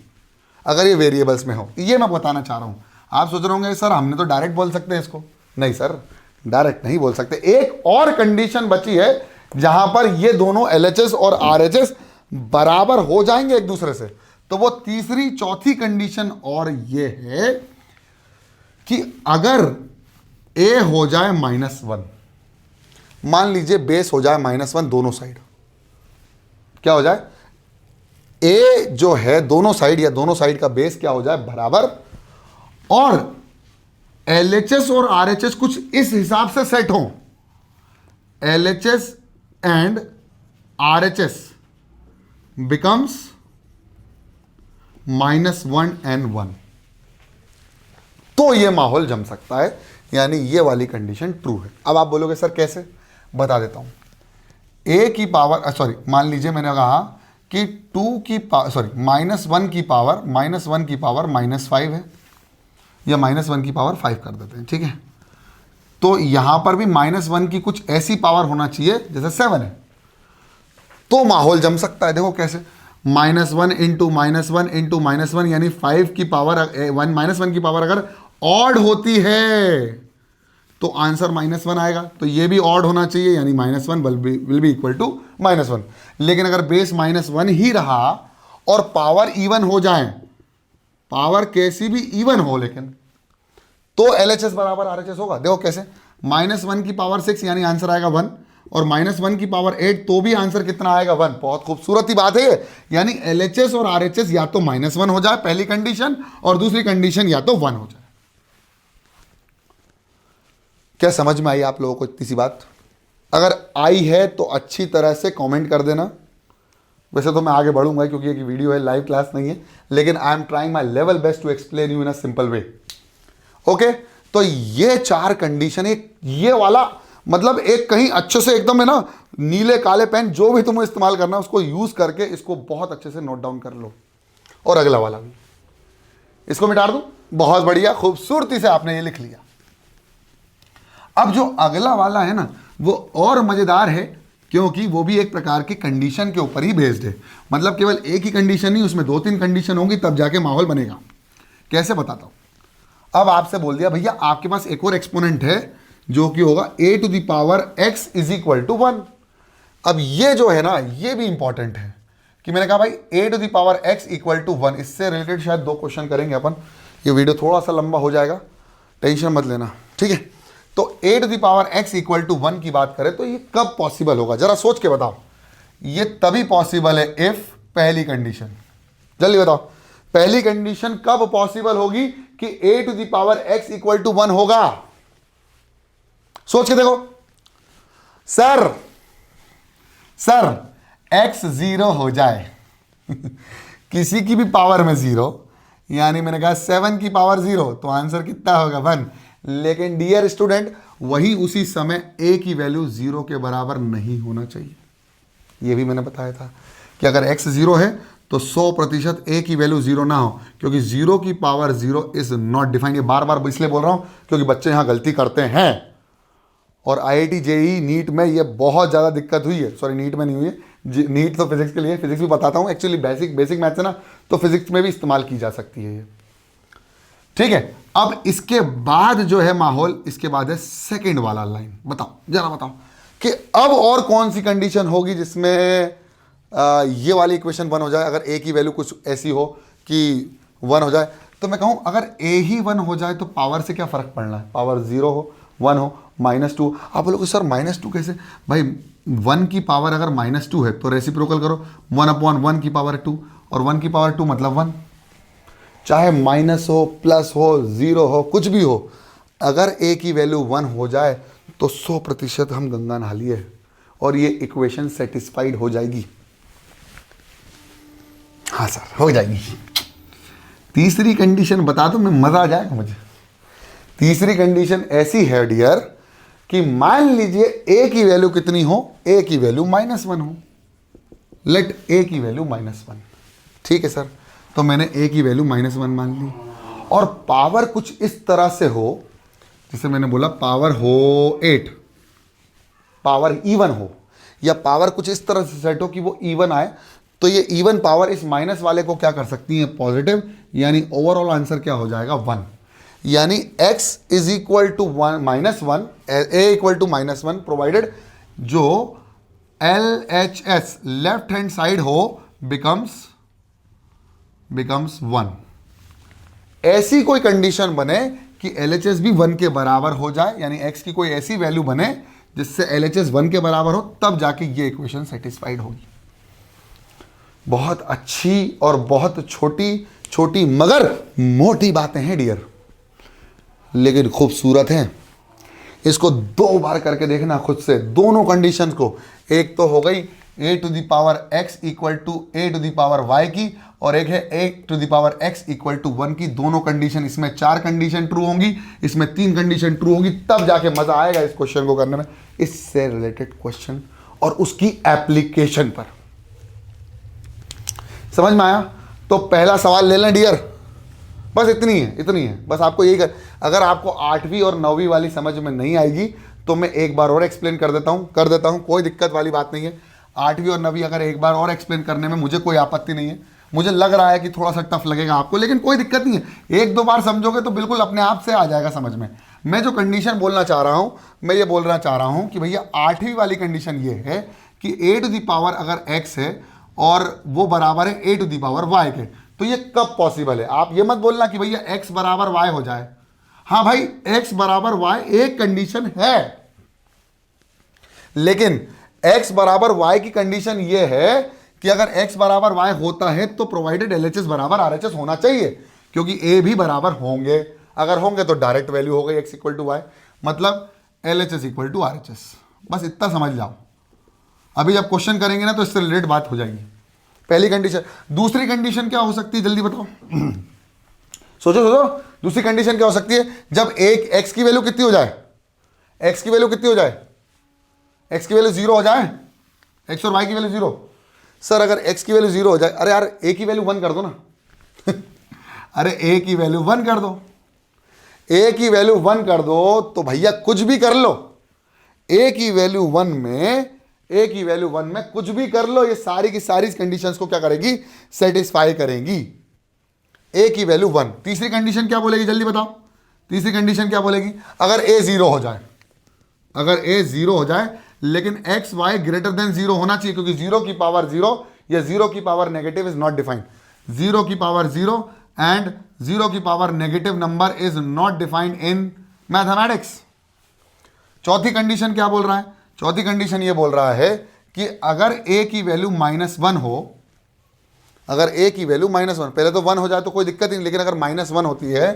Speaker 1: अगर ये वेरिएबल्स में हो। ये मैं बताना चाह रहा हूँ। आप सोच रहे होंगे सर हमने तो डायरेक्ट बोल सकते हैं इसको। नहीं सर, डायरेक्ट नहीं बोल सकते। एक और कंडीशन बची है जहां पर ये दोनों LHS और RHS बराबर हो जाएंगे एक दूसरे से, तो वो तीसरी चौथी कंडीशन और ये है कि अगर a हो जाए -1, मान लीजिए बेस हो जाए -1 दोनों साइड, क्या हो जाए? a जो है दोनों साइड या दोनों साइड का बेस क्या हो जाए? बराबर, और LHS और RHS कुछ इस हिसाब से सेट हो, LHS and RHS becomes -1 and 1, तो यह माहौल जम सकता है, यानी ये वाली कंडीशन ट्रू है। अब आप बोलोगे सर कैसे? बता देता हूं। a की पावर मान लीजिए मैंने कहा कि -1 की पावर -5 है, या -1 की पावर 5 कर देते हैं, ठीक है। तो यहां पर भी -1 की कुछ ऐसी पावर होना चाहिए जैसे 7 है, तो माहौल जम सकता है। देखो कैसे? -1 इंटू -1 इंटू -1, यानी 5 की पावर -1 की पावर अगर ऑड होती है तो आंसर -1 आएगा। तो ये भी ऑड होना चाहिए, यानी -1 विल बी इक्वल टू -1। लेकिन अगर बेस -1 ही रहा और पावर इवन हो जाए, पावर कैसी भी इवन हो लेकिन, तो LHS बराबर RHS होगा। देखो कैसे, -1 की पावर 6 यानी आंसर आएगा 1, और -1 की पावर 8 तो भी आंसर कितना आएगा 1। बहुत खूबसूरत ही बात है ये। यानी LHS और RHS या तो -1 हो जाए पहली कंडीशन, और दूसरी कंडीशन या तो 1 हो जाए। क्या समझ में आई आप लोगों को इतनी सी बात? अगर आई है तो अच्छी तरह से कमेंट कर देना। वैसे तो मैं आगे बढ़ूंगा क्योंकि एक वीडियो है, लाइव क्लास नहीं है, लेकिन I am trying my level best to explain you in a simple way. Okay, तो ये 4 कंडीशन, एक ये वाला मतलब एक कहीं अच्छे से एकदम है ना, नीले काले पेन जो भी तुम्हें इस्तेमाल करना है उसको यूज करके इसको बहुत अच्छे से नोट डाउन कर लो। और अगला वाला भी इसको मिटा दूं। बहुत बढ़िया, खूबसूरती से आपने ये लिख लिया। अब जो अगला वाला है ना वो और मजेदार है, क्योंकि वो भी एक प्रकार की कंडीशन के ऊपर ही बेस्ड है। मतलब केवल एक ही कंडीशन नहीं, उसमें 2-3 कंडीशन होंगी, तब जाके माहौल बनेगा। कैसे बताता हूं। अब आपसे बोल दिया भैया आपके पास एक और एक्सपोनेंट है जो कि होगा a⁴x = 1। अब ये जो है ना ये भी इंपॉर्टेंट है कि मैंने कहा भाई a⁴x = 1। इससे रिलेटेड शायद 2 क्वेश्चन करेंगे अपन। ये वीडियो थोड़ा सा लंबा हो जाएगा, टेंशन मत लेना, ठीक है। तो a⁴x = 1 की बात करें तो ये कब पॉसिबल होगा, जरा सोच के बताओ। ये तभी पॉसिबल है इफ पहली कंडीशन, जल्दी बताओ पहली कंडीशन कब पॉसिबल होगी कि a⁴x = 1 होगा। सोच के देखो। सर x 0 हो जाए किसी की भी पावर में 0, यानी मैंने कहा 7 की पावर 0, तो आंसर कितना होगा 1। लेकिन डियर स्टूडेंट वही उसी समय a की वैल्यू 0 के बराबर नहीं होना चाहिए। यह भी मैंने बताया था कि अगर x 0 है तो 100% a की वैल्यू 0 ना हो, क्योंकि 0 की पावर 0 इज नॉट डिफाइंड। ये बार बार इसलिए बोल रहा हूं क्योंकि बच्चे यहां गलती करते हैं, और IIT JEE नीट में ये बहुत ज़्यादा दिक्कत हुई है। सॉरी, नीट में नहीं हुई है, नीट तो फिजिक्स के लिए, फिजिक्स भी बताता हूँ एक्चुअली। बेसिक मैथ्स है ना, तो फिजिक्स में भी इस्तेमाल की जा सकती है ये, ठीक है। अब इसके बाद जो है माहौल, इसके बाद है सेकंड वाला लाइन। बताओ जरा बताओ कि अब और कौन सी कंडीशन होगी जिसमें ये वाली इक्वेशन 1 हो जाए। अगर a की वैल्यू कुछ ऐसी हो कि 1 हो जाए, तो मैं कहूँ अगर a ही 1 हो जाए तो पावर से क्या फ़र्क पड़ना है, पावर 0 हो 1 हो -2। आप बोलोगे सर -2 कैसे? भाई 1 की पावर अगर -2 है तो रेसिप्रोकल करो, 1/1 की पावर 2, और 1 की पावर 2 मतलब 1। चाहे माइनस हो, प्लस हो, 0 हो, कुछ भी हो, अगर a की वैल्यू 1 हो जाए तो 100% हम गंगा नहा लिए और ये इक्वेशन सेटिस्फाइड हो जाएगी। हाँ सर हो जाएगी। तीसरी कंडीशन बता दो, मैं मजा आ जाएगा मुझे। तीसरी कंडीशन ऐसी है डियर कि मान लीजिए a की वैल्यू कितनी हो, a की वैल्यू -1 हो। लेट a की वैल्यू -1, ठीक है सर। तो मैंने a की वैल्यू -1 मान ली, और पावर कुछ इस तरह से हो, जैसे मैंने बोला पावर हो 8, पावर इवन हो, या पावर कुछ इस तरह से सेट हो कि वो इवन आए, तो ये इवन पावर इस माइनस वाले को क्या कर सकती है, पॉजिटिव, यानी ओवरऑल आंसर क्या हो जाएगा 1। यानी x = 1 a = -1 प्रोवाइडेड जो LHS लेफ्ट हैंड साइड हो बिकम्स 1। ऐसी कोई कंडीशन बने कि LHS भी 1 के बराबर हो जाए, यानी x की कोई ऐसी वैल्यू बने जिससे LHS 1 के बराबर हो, तब जाके ये इक्वेशन सेटिस्फाइड होगी। बहुत अच्छी और बहुत छोटी छोटी मगर मोटी बातें हैं डियर, लेकिन खूबसूरत हैं। इसको 2 बार करके देखना खुद से, दोनों कंडीशंस को। एक तो हो गई a⁴x = a⁴y की, और एक है a⁴x = 1 की। दोनों कंडीशन, इसमें 4 कंडीशन ट्रू होंगी, इसमें 3 कंडीशन ट्रू होंगी, तब जाके मजा आएगा इस क्वेश्चन को करने में। इससे रिलेटेड क्वेश्चन और उसकी एप्लीकेशन पर समझ में आया? तो पहला सवाल ले लें डियर, बस इतनी है बस। आपको यही अगर आपको 8वीं और 9वीं वाली समझ में नहीं आएगी तो मैं एक बार और एक्सप्लेन कर देता हूं, कोई दिक्कत वाली बात नहीं है। 8वीं और 9वीं अगर एक बार और एक्सप्लेन करने में मुझे कोई आपत्ति नहीं है। मुझे लग रहा है कि थोड़ा सा टफ लगेगा आपको, लेकिन कोई दिक्कत नहीं है। 1-2 बार समझोगे तो बिल्कुल अपने आप से आ जाएगा समझ में। मैं जो कंडीशन बोलना चाह रहा हूं, मैं ये बोलना चाह रहा हूं कि भैया 8वीं वाली कंडीशन ये है कि a टू द पावर अगर x है और वो बराबर है a to the power y के, तो ये कब पॉसिबल है? आप ये मत बोलना कि भैया x बराबर y हो जाए। हाँ भाई, x बराबर y एक कंडीशन है, लेकिन x बराबर y की कंडीशन ये है कि अगर x बराबर y होता है तो प्रोवाइडेड LHS बराबर RHS होना चाहिए, क्योंकि a भी बराबर होंगे। अगर होंगे तो डायरेक्ट वैल्यू हो गई x इक्वल टू वाई, मतलब LHS इक्वल टू RHS। बस इतना समझ जाओ। अभी जब क्वेश्चन करेंगे ना तो इससे रिलेटेड बात हो जाएगी। पहली कंडीशन। दूसरी कंडीशन क्या हो सकती है, जल्दी बताओ। सोचो सोचो, दूसरी कंडीशन क्या हो सकती है? जब एक x की वैल्यू कितनी हो जाए, x की वैल्यू कितनी हो जाए, x की वैल्यू 0 हो जाए, x और y की वैल्यू 0। सर अगर x की वैल्यू 0 हो जाए, अरे यार a की वैल्यू 1 कर दो ना अरे a की वैल्यू 1 कर दो, a की वैल्यू 1 कर दो तो भैया कुछ भी कर लो। a की वैल्यू 1 में, a की वैल्यू 1 में कुछ भी कर लो, ये सारी की सारी कंडीशंस को क्या करेगी, सेटिस्फाई करेंगी। a की वैल्यू 1। तीसरी कंडीशन क्या बोलेगी, जल्दी बताओ। तीसरी कंडीशन क्या बोलेगी? अगर a 0 हो जाए, अगर a 0 हो जाए लेकिन x y ग्रेटर देन 0 होना चाहिए, क्योंकि 0 की पावर 0 या 0 की power negative is not defined. 0 की पावर 0 एंड 0 की power negative number is not defined in mathematics. चौथी कंडीशन क्या बोल रहा है? चौथी कंडीशन ये बोल रहा है कि अगर a की वैल्यू -1 हो, अगर a की वैल्यू -1, पहले तो 1 हो जाए तो कोई दिक्कत नहीं, लेकिन अगर -1 होती है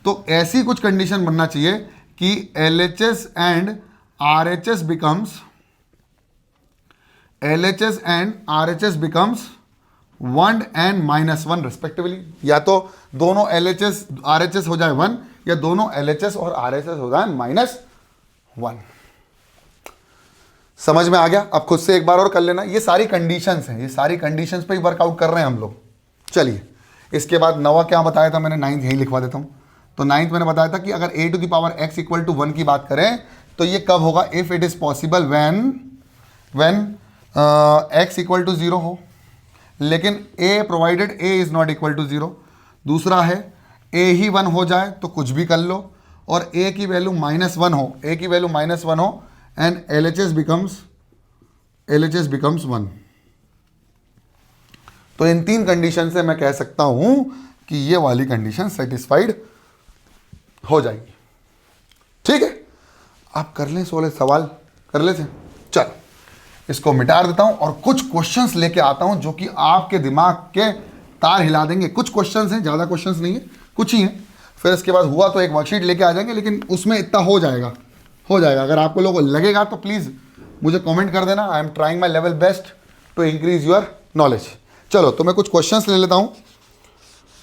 Speaker 1: तो ऐसी कुछ कंडीशन बनना चाहिए कि LHS and RHS becomes, LHS and RHS becomes 1 and -1 respectively। या तो दोनों LHS RHS हो जाए 1, या दोनों LHS और RHS हो जाए -1। समझ में आ गया? अब खुद से एक बार और कर लेना। ये सारी कंडीशंस हैं, ये सारी कंडीशंस पे ही वर्कआउट कर रहे हैं हम लोग। चलिए, इसके बाद नवा क्या बताया था मैंने, 9th यही लिखवा देता हूं। तो 9th मैंने बताया था कि अगर a to the power x equal to 1 की बात करें तो ये कब होगा? If it is possible when x equal to 0 हो, लेकिन a provided a is not equal to 0। दूसरा है a ही 1 हो जाए तो कुछ भी कर लो, और a की वैल्यू -1 हो, a की वैल्यू -1 हो एंड LHS बिकम्स 1। तो इन तीन कंडीशन से मैं कह सकता हूं कि ये वाली कंडीशन सेटिस्फाइड हो जाएगी। ठीक है, आप कर लें 16 सवाल कर लेते हैं। चलो, इसको मिटा देता हूं और कुछ क्वेश्चंस लेके आता हूं जो कि आपके दिमाग के तार हिला देंगे। कुछ क्वेश्चंस हैं, ज़्यादा क्वेश्चंस नहीं है, कुछ ही हैं। फिर इसके बाद हुआ तो एक वर्कशीट लेके आ जाएंगे, लेकिन उसमें इतना हो जाएगा। अगर आपको लोगों को लगेगा तो प्लीज़ मुझे कमेंट कर देना। I am trying my level best to increase your knowledge. चलो, तो मैं कुछ क्वेश्चंस ले लेता हूँ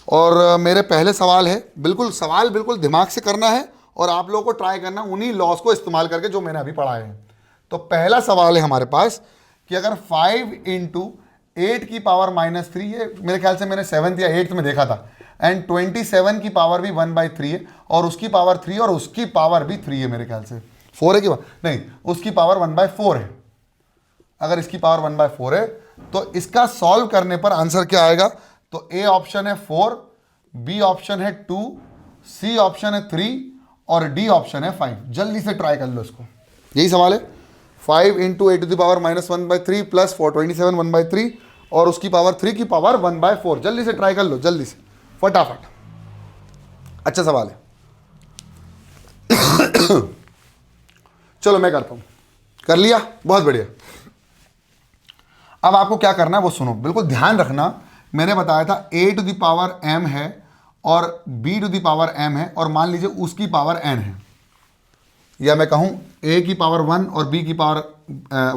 Speaker 1: और मेरे पहले सवाल है, बिल्कुल दिमाग से करना है और आप लोगों को ट्राई करना उन्हीं लॉस को इस्तेमाल करके जो मैंने अभी पढ़ाए हैं। तो पहला सवाल है हमारे पास कि अगर 5 × 8 की पावर -3, ये मेरे ख्याल से मैंने 7th या 8th में देखा था, एंड 27 की पावर भी 1/3 है, और उसकी पावर 3 और उसकी पावर भी 3 है, मेरे ख्याल से 4 है कि नहीं, उसकी पावर 1/4 है। अगर इसकी पावर 1/4 है तो इसका सॉल्व करने पर आंसर क्या आएगा? तो ए ऑप्शन है 4, बी ऑप्शन है 2, सी ऑप्शन है 3 और डी ऑप्शन है 5। जल्दी से ट्राई कर लो इसको, यही सवाल है। 5 × 8 टू द पावर -1/3 प्लस 427 1/3 और उसकी पावर 3 की पावर 1/4। जल्दी से ट्राई कर लो, जल्दी से, फटाफट। अच्छा सवाल है चलो मैं करता हूं। कर लिया? बहुत बढ़िया। अब आपको क्या करना है वो सुनो, बिल्कुल ध्यान रखना। मैंने बताया था a to the power m है और b to the power m है, और मान लीजिए उसकी पावर n है, या मैं कहूं a की पावर 1 और b की पावर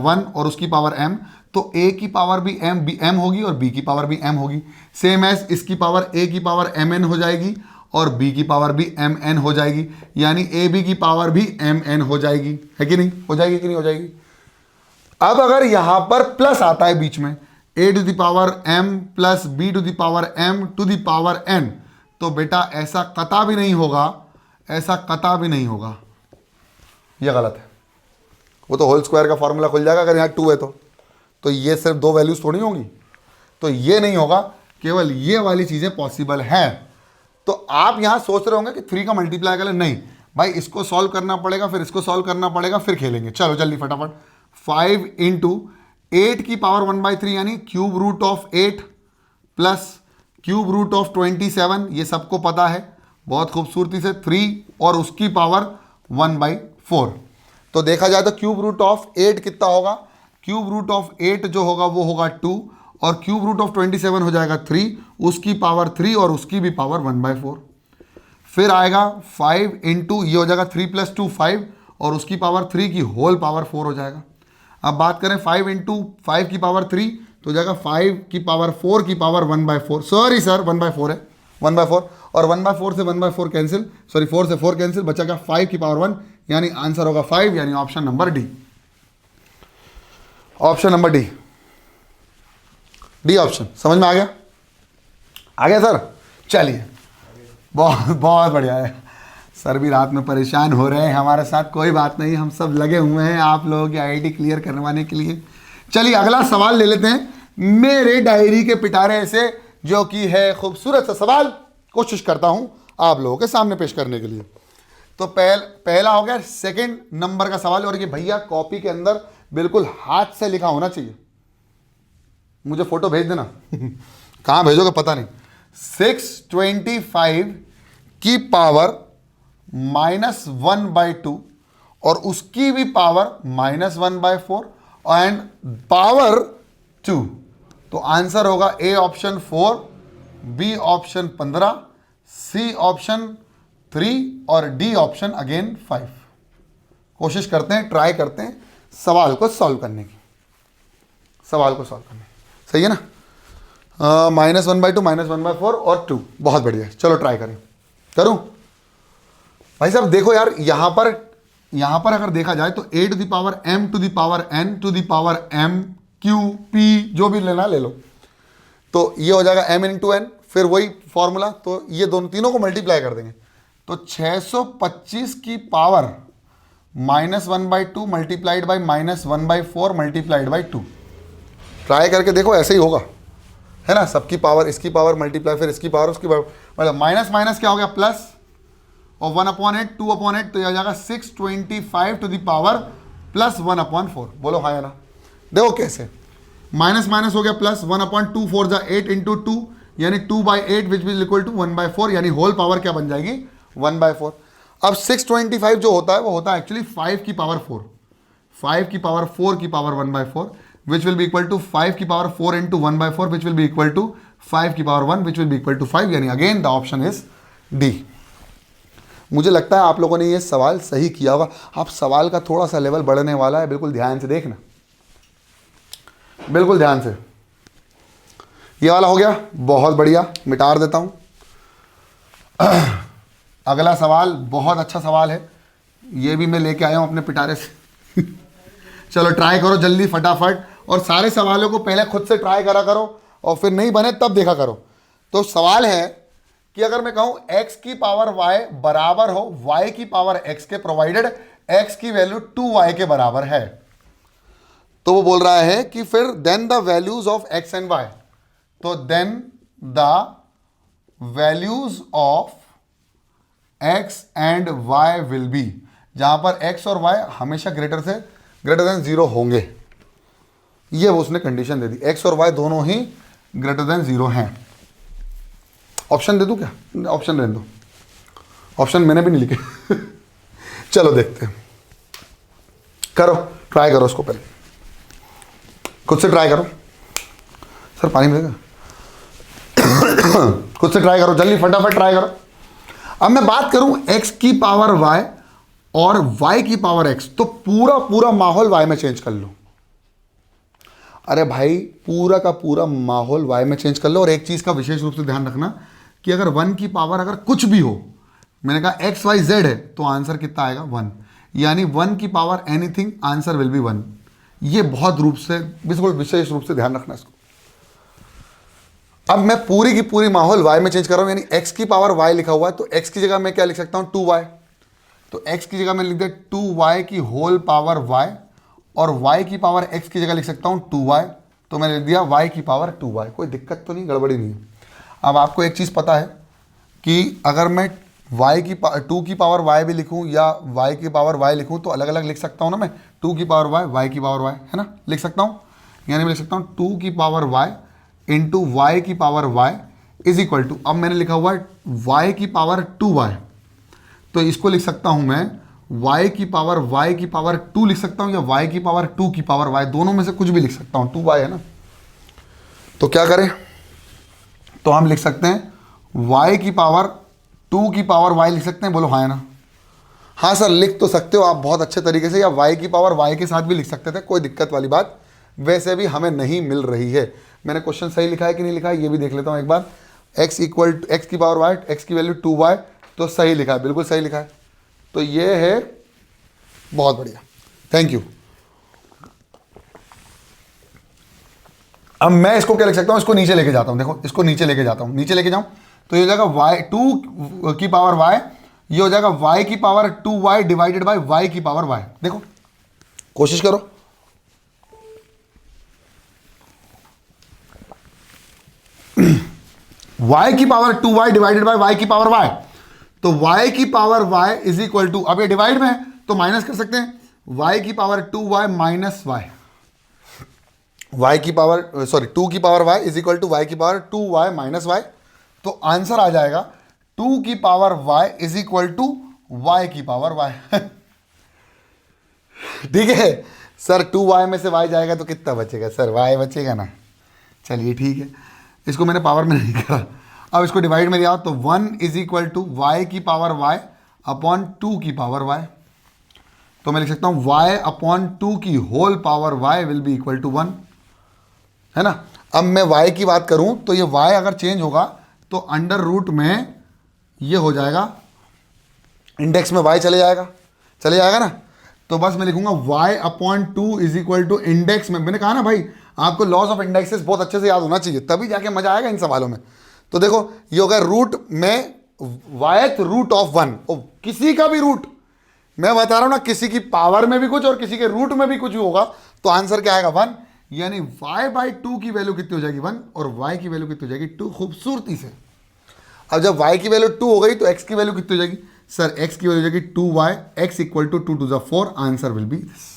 Speaker 1: 1 और उसकी पावर m, तो a की पावर भी m होगी और b की पावर भी m होगी। सेम एज इसकी पावर a की पावर mn हो जाएगी और b की पावर भी mn हो जाएगी, यानी ab की पावर भी mn हो जाएगी, है कि नहीं? हो जाएगी कि नहीं हो जाएगी? अब अगर यहां पर प्लस आता है बीच में, a to the power m plus b to the power m to the power n, तो बेटा ऐसा कता भी नहीं होगा, ऐसा कता भी नहीं होगा, यह गलत है। वो तो होल स्क्वायर का फॉर्मूला खुल जाएगा अगर यहाँ 2 है तो ये सिर्फ 2 वैल्यूज थोड़ी होंगी, तो ये नहीं होगा, केवल ये वाली चीज़ें पॉसिबल हैं। तो आप यहाँ सोच रहे होंगे कि 3 का मल्टीप्लाई कर ले, नहीं, भाई इसको सॉल्व करना पड़ेगा, फिर इसको सॉल्व करना पड़ेगा, फिर खेलेंगे। चलो जल्दी फटाफट। 5 इंटू 8 की पावर 1/3 यानी cube root of 8 plus cube root of 27, ये सबको पता है बहुत खूबसूरती से, 3 और उसकी पावर 1/4। तो देखा जाए तो क्यूब रूट ऑफ 8 कितना होगा, क्यूब रूट ऑफ 8 जो होगा वो होगा 2 और क्यूब रूट ऑफ 27 हो जाएगा 3, उसकी पावर 3 और उसकी भी पावर 1/4। फिर आएगा 5 इंटू ये हो जाएगा 3 + 2 5 और उसकी पावर 3 की होल पावर 4 हो जाएगा। अब बात करें 5 इंटू 5 की पावर 3 तो हो जाएगा 5 की पावर 4 की पावर 1/4। सॉरी सर 1/4 है, 1/4 और 1/4 से 1/4 कैंसिल, सॉरी 4 से 4 कैंसिल, बचेगा 5 की पावर 1 यानी आंसर होगा 5 यानी option number D. Option number D, D option समझ में आ गया? आ गया सर? चलिए बहुत बहुत बढ़िया है। सर भी रात में परेशान हो रहे हैं हमारे साथ, कोई बात नहीं, हम सब लगे हुए हैं आप लोगों की आईआईटी क्लियर करवाने के लिए। चलिए अगला सवाल ले लेते हैं मेरे डायरी के पिटारे से, जो कि है खूबसूरत सा सवाल, कोशिश करता हूं आप लोगों के सामने पेश करने के लिए। तो पहला हो गया सेकंड नंबर का सवाल, और ये भैया कॉपी के अंदर बिल्कुल हाथ से लिखा होना चाहिए, मुझे फोटो भेज देना कहाँ भेजोगे पता नहीं। 625 की पावर -1/2 और उसकी भी पावर -1/4 एंड पावर 2, तो आंसर होगा A option 4, B option 15, C option 3 और डी ऑप्शन अगेन 5। कोशिश करते हैं, ट्राई करते हैं सवाल को सॉल्व करने की, सवाल को सॉल्व करने की। सही है ना? -1/2 -1/4 और 2, बहुत बढ़िया। चलो ट्राई करें, करूं भाई साहब? देखो यार यहां पर अगर देखा जाए तो a to the power m to the power n to the power m q p जो भी लेना ले लो, तो ये हो जाएगा m इंटू n, फिर वही फॉर्मूला, तो ये दोनों तीनों को मल्टीप्लाई कर देंगे तो 625 की power -1/2 multiplied by -1/4 multiplied by 2। Try करके देखो, ऐसे ही होगा, है ना? सबकी पावर, इसकी पावर मल्टीप्लाई, फिर इसकी पावर, उसकी पावर, मतलब माइनस माइनस क्या हो गया प्लस, और 1/8 2/8, तो यह हो जाएगा 625 टू द पावर प्लस 1/4। बोलो हाँ या ना? देखो कैसे, माइनस माइनस हो गया प्लस, 1/2 4 जा 8 इंटू 2 यानी 2/8 विच इज इक्वल टू 1/4 यानी होल पावर क्या बन जाएगी 1/4। अब 625 जो होता है वो होता है एक्चुअली 5 की पावर 4, 5 की पावर 4 की power 1/4 which will be equal to 5 की power 4 into 1/4 which will be equal to 5 की power 1 which will be equal to 5 यानी again the option is D. मुझे लगता है आप लोगों ने ये सवाल सही किया होगा। आप सवाल का थोड़ा सा लेवल बढ़ने वाला है, बिल्कुल ध्यान से देखना, बिल्कुल ध्यान से। ये वाला हो गया, बहुत बढ़िया, मिटा देता हूं। अगला सवाल बहुत अच्छा सवाल है, ये भी मैं लेके आया हूं अपने पिटारे से चलो ट्राई करो जल्दी फटाफट, और सारे सवालों को पहले खुद से ट्राई करा करो और फिर नहीं बने तब देखा करो। तो सवाल है कि अगर मैं कहूं x की पावर y बराबर हो y की पावर x के, प्रोवाइडेड x की वैल्यू 2y के बराबर है, तो वो बोल रहा है कि फिर then the values of x and y, तो then the values of x and y will be, जहां पर x और y हमेशा ग्रेटर देन 0 होंगे, ये वो उसने कंडीशन दे दी, x और y दोनों ही ग्रेटर देन 0 हैं। ऑप्शन दे दूं क्या? ऑप्शन रहने दो, ऑप्शन मैंने भी नहीं लिखे चलो देखते हैं, करो ट्राई करो उसको, पहले खुद से ट्राई करो। सर पानी मिलेगा खुद से ट्राई करो, जल्दी फटाफट ट्राई करो। अब मैं बात करूं x की पावर y और y की पावर x, तो पूरा माहौल y में चेंज कर लो। अरे भाई पूरा का पूरा माहौल y में चेंज कर लो। और एक चीज का विशेष रूप से ध्यान रखना कि अगर 1 की पावर अगर कुछ भी हो, मैंने कहा x y z है, तो आंसर कितना आएगा 1, यानी 1 की power anything answer will B 1। ये बहुत रूप से, बिल्कुल विशेष रूप से ध्यान रखना इसको। अब मैं पूरी की पूरी माहौल y में चेंज कर रहा हूं, यानी x की पावर y लिखा हुआ है, तो x की जगह मैं क्या लिख सकता हूं 2y, तो x की जगह मैं लिख दिया 2y की होल पावर y, और y की पावर x की जगह लिख सकता हूं 2y, तो मैंने लिख दिया y की पावर 2y। कोई दिक्कत तो नहीं, गड़बड़ी नहीं है। अब आपको एक चीज़ पता है कि अगर मैं y की 2 की पावर y भी लिखूं या y की पावर y लिखूं तो अलग अलग लिख सकता हूं ना मैं। 2 की पावर y की पावर y, है ना, लिख सकता हूं। यानी मैं लिख सकता हूं 2 की पावर y इंटू वाई की power y is equal to, अब मैंने लिखा हुआ है y की पावर 2y, तो इसको लिख सकता हूं मैं y की पावर 2 लिख सकता हूं या y की पावर 2 की पावर y, दोनों में से कुछ भी लिख सकता हूं, 2y है ना। तो क्या करें, तो हम लिख सकते हैं y की पावर 2 की पावर y लिख सकते हैं, बोलो हाँ है ना। हाँ सर लिख तो सकते हो आप बहुत अच्छे तरीके से, या y की पावर y के साथ भी लिख सकते थे, कोई दिक्कत वाली बात वैसे भी हमें नहीं मिल रही है। मैंने क्वेश्चन सही लिखा है कि नहीं लिखा है ये भी देख लेता हूँ एक बार। x इक्वल टू एक्स की पावर y, x की वैल्यू 2y, तो सही लिखा है, बिल्कुल सही लिखा है। तो ये है, बहुत बढ़िया, थैंक यू। अब मैं इसको क्या लिख सकता हूँ, इसको नीचे लेके जाता हूँ, देखो इसको नीचे लेके जाता हूँ, नीचे लेके जाऊँ तो ये हो जाएगा y 2 की पावर y, ये हो जाएगा y की power 2y divided by y की पावर y। देखो कोशिश करो, y की power 2y divided by y की पावर y, तो y की power y is equal to, अब ये डिवाइड में है तो माइनस कर सकते हैं, y की power 2y minus y, y की पावर सॉरी 2 की power y is equal to y की पावर 2y माइनस y। तो आंसर आ जाएगा 2 की power y is equal to y की पावर y। ठीक है सर, 2y में से y जाएगा तो कितना बचेगा सर, y बचेगा ना। चलिए ठीक है, इसको मैंने पावर में नहीं करा, अब इसको डिवाइड में दिया तो 1 इज इक्वल टू वाई की पावर y अपॉन 2 की पावर y। तो मैं लिख सकता हूं y अपॉन 2 की whole power y will be equal to 1, है ना। अब मैं y की बात करूं तो ये y अगर चेंज होगा तो अंडर रूट में ये हो जाएगा, इंडेक्स में y चले जाएगा ना। तो बस मैं लिखूंगा y upon 2 is equal to index में, मैंने कहा ना भाई आपको लॉस ऑफ इंडेक्सेस बहुत अच्छे से याद होना चाहिए, तभी जाके मजा आएगा इन सवालों में। तो देखो ये होगा रूट में वायथ रूट ऑफ 1, किसी का भी रूट, मैं बता रहा हूं ना, किसी की पावर में भी कुछ और किसी के रूट में भी कुछ होगा, तो आंसर क्या आएगा 1, यानी y बाई 2 की वैल्यू कितनी हो जाएगी 1 और y की वैल्यू कितनी हो जाएगी 2, खूबसूरती से। अब जब y की वैल्यू 2 हो गई तो x की वैल्यू कितनी हो जाएगी सर, x की वैल्यू हो जाएगी 2y, x equal to 2 to the 4, answer will be this.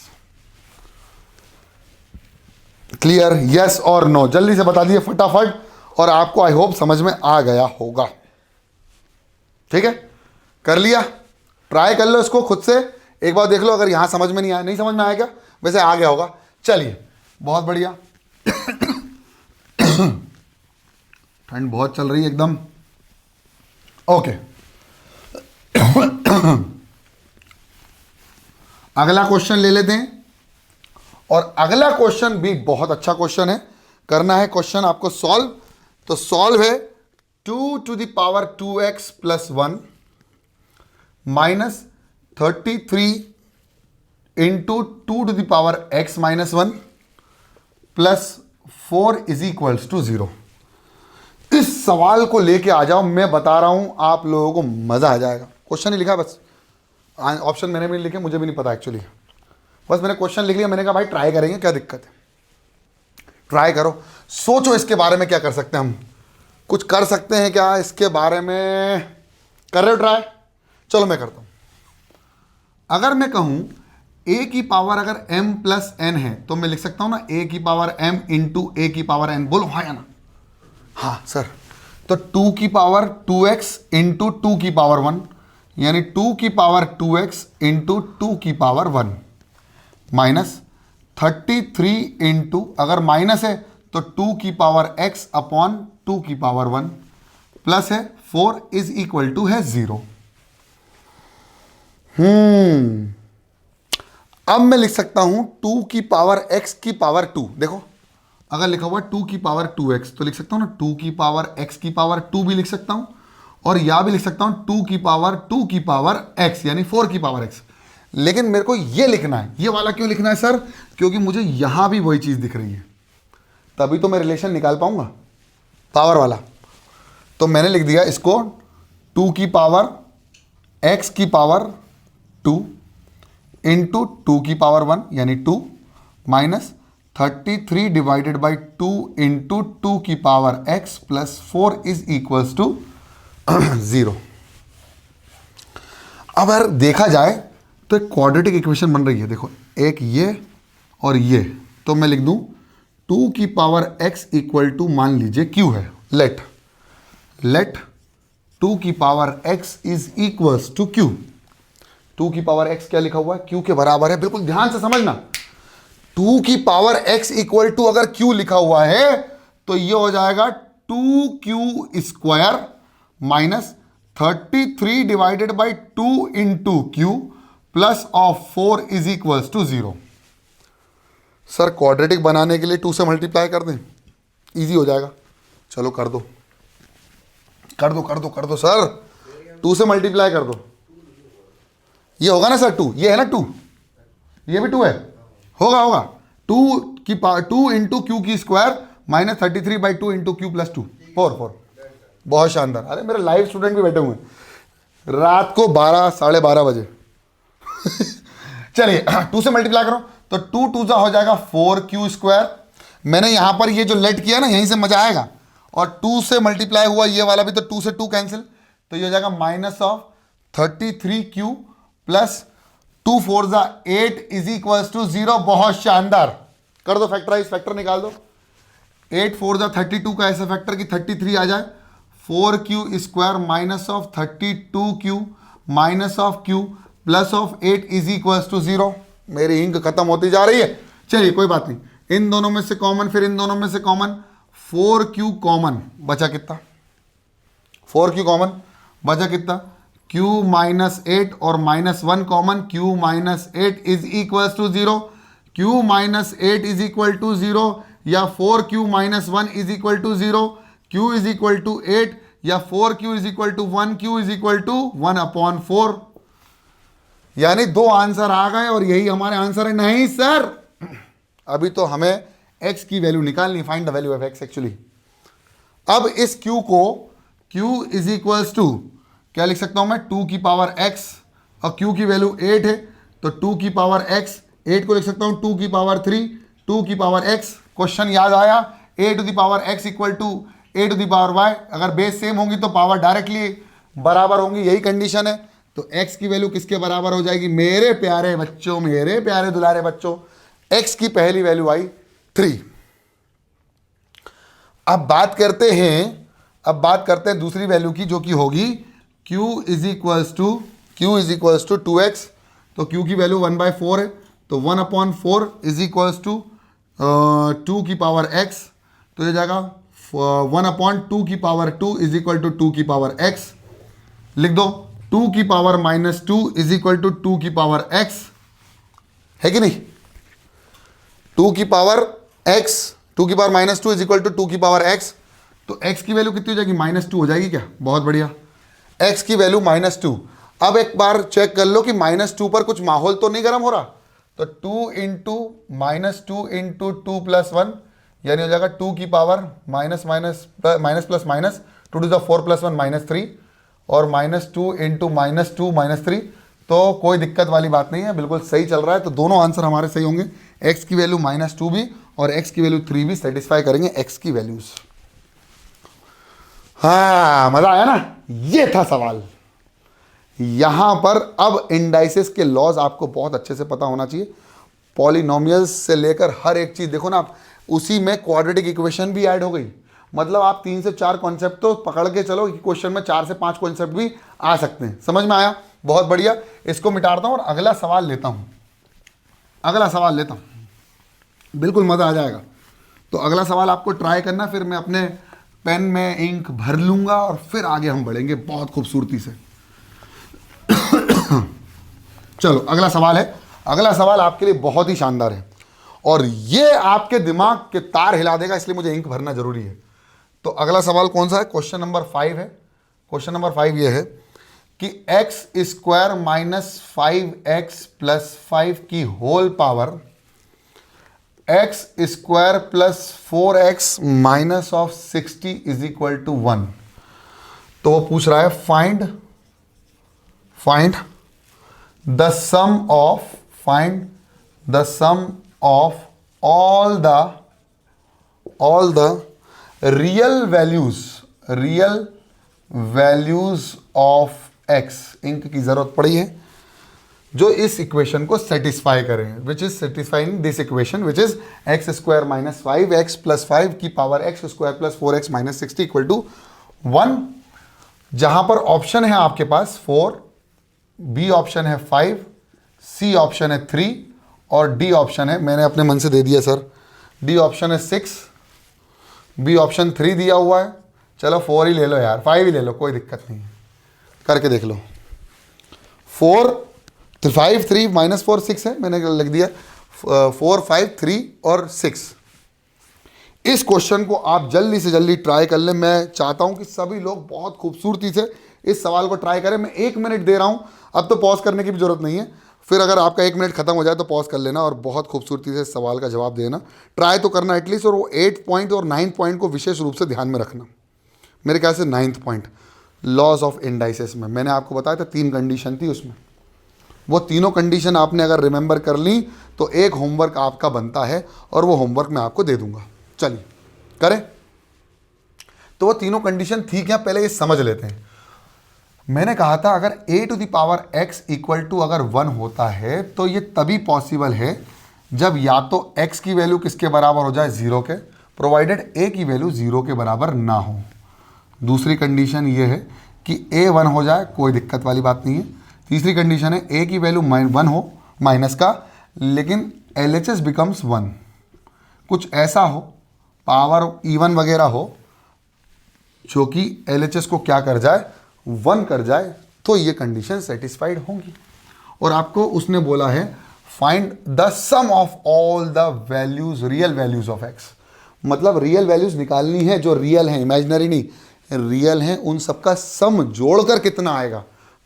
Speaker 1: Clear, yes और नो, जल्दी से बता दिए फटाफट, और आपको आई होप समझ में आ गया होगा। ठीक है, कर लिया, ट्राई कर लो इसको खुद से एक बार, देख लो अगर यहां समझ में नहीं आया, नहीं समझ में आया क्या, वैसे आ गया होगा। चलिए बहुत बढ़िया। ठंड बहुत चल रही है एकदम, ओके। अगला क्वेश्चन ले लेते हैं, और अगला क्वेश्चन भी बहुत अच्छा क्वेश्चन है, करना है क्वेश्चन आपको सॉल्व। तो सॉल्व है 2 to the power 2x plus 1 minus 33 into 2 to the power x minus 1 plus 4 is equals to 0। इस सवाल को लेके आ जाओ, मैं बता रहा हूं आप लोगों को मजा आ जाएगा। क्वेश्चन ही लिखा बस, ऑप्शन मैंने भी नहीं लिखे, मुझे भी नहीं पता एक्चुअली, बस मैंने क्वेश्चन लिख लिया। मैंने कहा भाई ट्राई करेंगे, क्या दिक्कत है, ट्राई करो, सोचो इसके बारे में क्या कर सकते हैं हम, कुछ कर सकते हैं क्या इसके बारे में, कर रहे हो ट्राई? चलो मैं करता हूं। अगर मैं कहूं a की पावर अगर m प्लस n है तो मैं लिख सकता हूं ना a की पावर m इंटू a की पावर n, बोलो हाँ या ना। हाँ सर, तो 2 की पावर 2x इंटू 2 की पावर 1, यानी 2 की पावर 2x इंटू 2 की पावर 1 माइनस 33 इंटू, अगर माइनस है तो 2 की पावर x अपॉन 2 की पावर 1 प्लस है 4 इज इक्वल टू है 0। अब मैं लिख सकता हूं 2 की पावर x की पावर 2, देखो अगर लिखा हुआ 2 की पावर 2x तो लिख सकता हूं ना 2 की पावर x की पावर 2 भी लिख सकता हूं, और या भी लिख सकता हूं 2 की पावर x यानी 4 की पावर x। लेकिन मेरे को ये लिखना है, ये वाला क्यों लिखना है सर, क्योंकि मुझे यहां भी वही चीज दिख रही है, तभी तो मैं रिलेशन निकाल पाऊंगा पावर वाला। तो मैंने लिख दिया इसको 2 की पावर x की पावर 2 इंटू 2 की पावर 1 यानी 2 माइनस 33 डिवाइडेड बाई 2 इंटू 2 की power x plus 4 is equals to 0। अब अगर देखा जाए तो एक क्वाड्रेटिक इक्वेशन बन रही है, देखो एक ये और ये, तो मैं लिख दूं 2 की पावर x इक्वल टू, मान लीजिए q है, लेट 2 की power x is equals to q। 2 की पावर x क्या लिखा हुआ है, q के बराबर है, बिल्कुल ध्यान से समझना। 2 की पावर x इक्वल टू अगर q लिखा हुआ है तो ये हो जाएगा 2q square minus 33 divided by 2 into q plus of 4 is equals to 0। Sir quadratic बनाने के लिए 2 से मल्टीप्लाई कर दें, इजी हो जाएगा। चलो कर दो सर, 2 से मल्टीप्लाई कर दो, ये होगा ना सर 2, ये है ना 2, ये भी 2 है, होगा 2 इंटू क्यू की square minus 33 by 2 into Q plus 2, 4। बहुत शानदार। अरे मेरे लाइव स्टूडेंट भी बैठे हुए हैं रात को 12 साढ़े 12 बजे चलिए 2 से मल्टीप्लाई करो तो 2 2 जा हो जाएगा 4q स्क्वायर। मैंने यहां पर ये जो लेट किया ना, यहीं से मजा आएगा, और 2 से मल्टीप्लाई हुआ ये वाला भी, तो 2 से 2 कैंसिल, तो ये हो जाएगा माइनस ऑफ 33q प्लस 2 4 जा 8 इज इक्वल्स टू 0। बहुत शानदार। कर दो फैक्टराइज, फैक्टर निकाल दो। 8 4 जा 32 का ऐसा फैक्टर कि 33 आ जाए, 4q square minus of 32q minus of q plus of 8 is equals to 0। मेरी इंक खत्म होती जा रही है। चलिए कोई बात नहीं, इन दोनों में से कॉमन, फिर इन दोनों में से कॉमन, 4q कॉमन, बचा कितना, 4q कॉमन बचा कितना, q माइनस 8 और minus 1 common, q minus 8 is equals to 0। q minus 8 is equal to 0 या 4q minus 1 is equal to 0, q is equal to 8 या 4q is equal to 1, q is equal to 1/4। यानी 2 answer आ गए और यही हमारे answer है। नहीं sir, अभी तो हमें x की वैल्यू निकालनी, find the value of x actually. अब इस q को q इज इक्वल्स टू क्या लिख सकता हूं मैं, 2 की पावर x, और q की वैल्यू 8 है तो 2 की पावर x, 8 को लिख सकता हूं 2 की पावर 3, 2 की पावर x। क्वेश्चन याद आया, a to the power x equal to a to the power y। अगर बेस सेम होंगी तो पावर डायरेक्टली बराबर होंगी, यही कंडीशन है। तो x की वैल्यू किसके बराबर हो जाएगी, मेरे प्यारे बच्चों, मेरे प्यारे दुलारे बच्चों, x की पहली वैल्यू आई 3। अब बात करते हैं दूसरी वैल्यू की, जो कि होगी q is equals to 2x। तो q की वैल्यू 1/4 है, तो 1/4 इज इक्वल्स टू 2 की पावर x, तो ये जाएगा 1/2 की पावर 2 इज इक्वल टू 2 की पावर x। लिख दो 2 की power minus 2 is equal to 2 की पावर x, है कि नहीं। 2 की पावर x, 2 की power minus 2 is equal to 2 की पावर x, तो x की वैल्यू कितनी हो जाएगी, -2 हो जाएगी क्या, बहुत बढ़िया, x की वैल्यू -2। अब एक बार चेक कर लो कि -2 पर कुछ माहौल तो नहीं गर्म हो रहा, तो 2 इंटू -2 इंटू 2 प्लस 1, यानी हो जाएगा 2 की power minus plus minus 2 to the 4 plus 1 -3, और -2 इंटू -2 -3, तो कोई दिक्कत वाली बात नहीं है, बिल्कुल सही चल रहा है। तो दोनों आंसर हमारे सही होंगे, x की वैल्यू -2 भी और x की वैल्यू 3 भी सेटिस्फाई करेंगे x की वैल्यूज। हाँ, मजा आया ना, ये था सवाल। यहां पर अब इंडाइसेस के लॉज आपको बहुत अच्छे से पता होना चाहिए, पॉलिनोमियल्स से लेकर हर एक चीज। देखो ना आप, उसी में क्वाड्रेटिक इक्वेशन भी ऐड हो गई, मतलब आप 3 से 4 कॉन्सेप्ट तो पकड़ के चलो कि क्वेश्चन में 4 से 5 कॉन्सेप्ट भी आ सकते हैं। समझ में आया, बहुत बढ़िया। इसको मिटाता हूं और अगला सवाल लेता हूं, बिल्कुल मजा आ जाएगा। तो अगला सवाल आपको ट्राई करना, फिर मैं अपने पेन में इंक भर लूंगा और फिर आगे हम बढ़ेंगे बहुत खूबसूरती से। चलो अगला सवाल है, अगला सवाल आपके लिए बहुत ही शानदार है और ये आपके दिमाग के तार हिला देगा, इसलिए मुझे इंक भरना जरूरी है। तो अगला सवाल कौन सा है, क्वेश्चन नंबर 5 है। क्वेश्चन नंबर 5 ये है कि x square minus 5x plus 5 की whole power x square plus 4x minus of 60 is equal to 1। तो वो पूछ रहा है find the sum of all the real values of x ink की ज़रूरत पड़ी है जो इस इक्वेशन को सेटिस्फाई करें, which is satisfying this equation which is x square minus 5x plus 5 की power x square plus 4x minus 60 equal to 1। जहां पर ऑप्शन है आपके पास 4, बी ऑप्शन है 5, सी ऑप्शन है 3 और डी ऑप्शन है, मैंने अपने मन से दे दिया सर, डी ऑप्शन है 6, बी ऑप्शन 3 दिया हुआ है। चलो 4 ही ले लो यार, 5 ही ले लो, कोई दिक्कत नहीं है, करके देख लो। 4 5 3 माइनस 4 6 है, मैंने लिख दिया 4 5 3 और 6। इस क्वेश्चन को आप जल्दी से जल्दी ट्राई कर लें। मैं चाहता हूं कि सभी लोग बहुत खूबसूरती से इस सवाल को ट्राई करें। मैं 1 मिनट दे रहा हूं, अब तो पॉज करने की भी जरूरत नहीं है, फिर अगर आपका 1 मिनट खत्म हो जाए तो पॉज कर लेना और बहुत खूबसूरती से इस सवाल का जवाब देना। ट्राई तो करना एटलीस्ट, और वो 8 पॉइंट और 9 पॉइंट को विशेष रूप से ध्यान में रखना। मेरे ख्याल से 9th point laws of indices में मैंने आपको बताया था 3 कंडीशन थी उसमें, वो तीनों कंडीशन आपने अगर रिमेंबर कर ली तो एक होमवर्क आपका बनता है और वो होमवर्क मैं आपको दे दूंगा। चलिए करें। तो वो तीनों कंडीशन थी क्या, पहले ये समझ लेते हैं। मैंने कहा था अगर a to the power x equal to अगर 1 होता है तो ये तभी पॉसिबल है जब या तो x की वैल्यू किसके बराबर हो जाए, 0 के, प्रोवाइडेड a की वैल्यू 0 के बराबर ना हो। दूसरी कंडीशन ये है कि a 1 हो जाए, कोई दिक्कत वाली बात नहीं है। तीसरी कंडीशन है a की वैल्यू 1 हो माइनस का, लेकिन LHS बिकम्स 1, कुछ ऐसा हो, पावर इवन वगैरह हो जो कि LHS को क्या कर जाए, 1 कर जाए, तो ये कंडीशन सेटिस्फाइड होंगी। और आपको उसने बोला है find the sum of all the values, real values of x, मतलब रियल वैल्यूज निकालनी है जो रियल हैं, इमेजिनरी नहीं, रियल हैं, उन सबका सम जोड़कर कितना आएगा।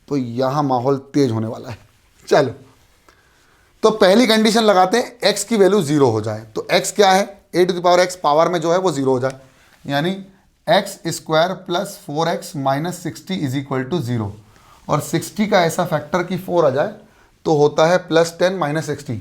Speaker 1: तो यहां माहौल तेज होने वाला है। चलो तो पहली कंडीशन लगाते हैं, x की वैल्यू 0 हो जाए। तो x क्या है, a to the power x power में जो है वो 0 हो जाए, यानी x square plus 4x minus 60 is equal to 0, और 60 का ऐसा फैक्टर कि 4 आ जाए तो होता है प्लस 10 माइनस 60।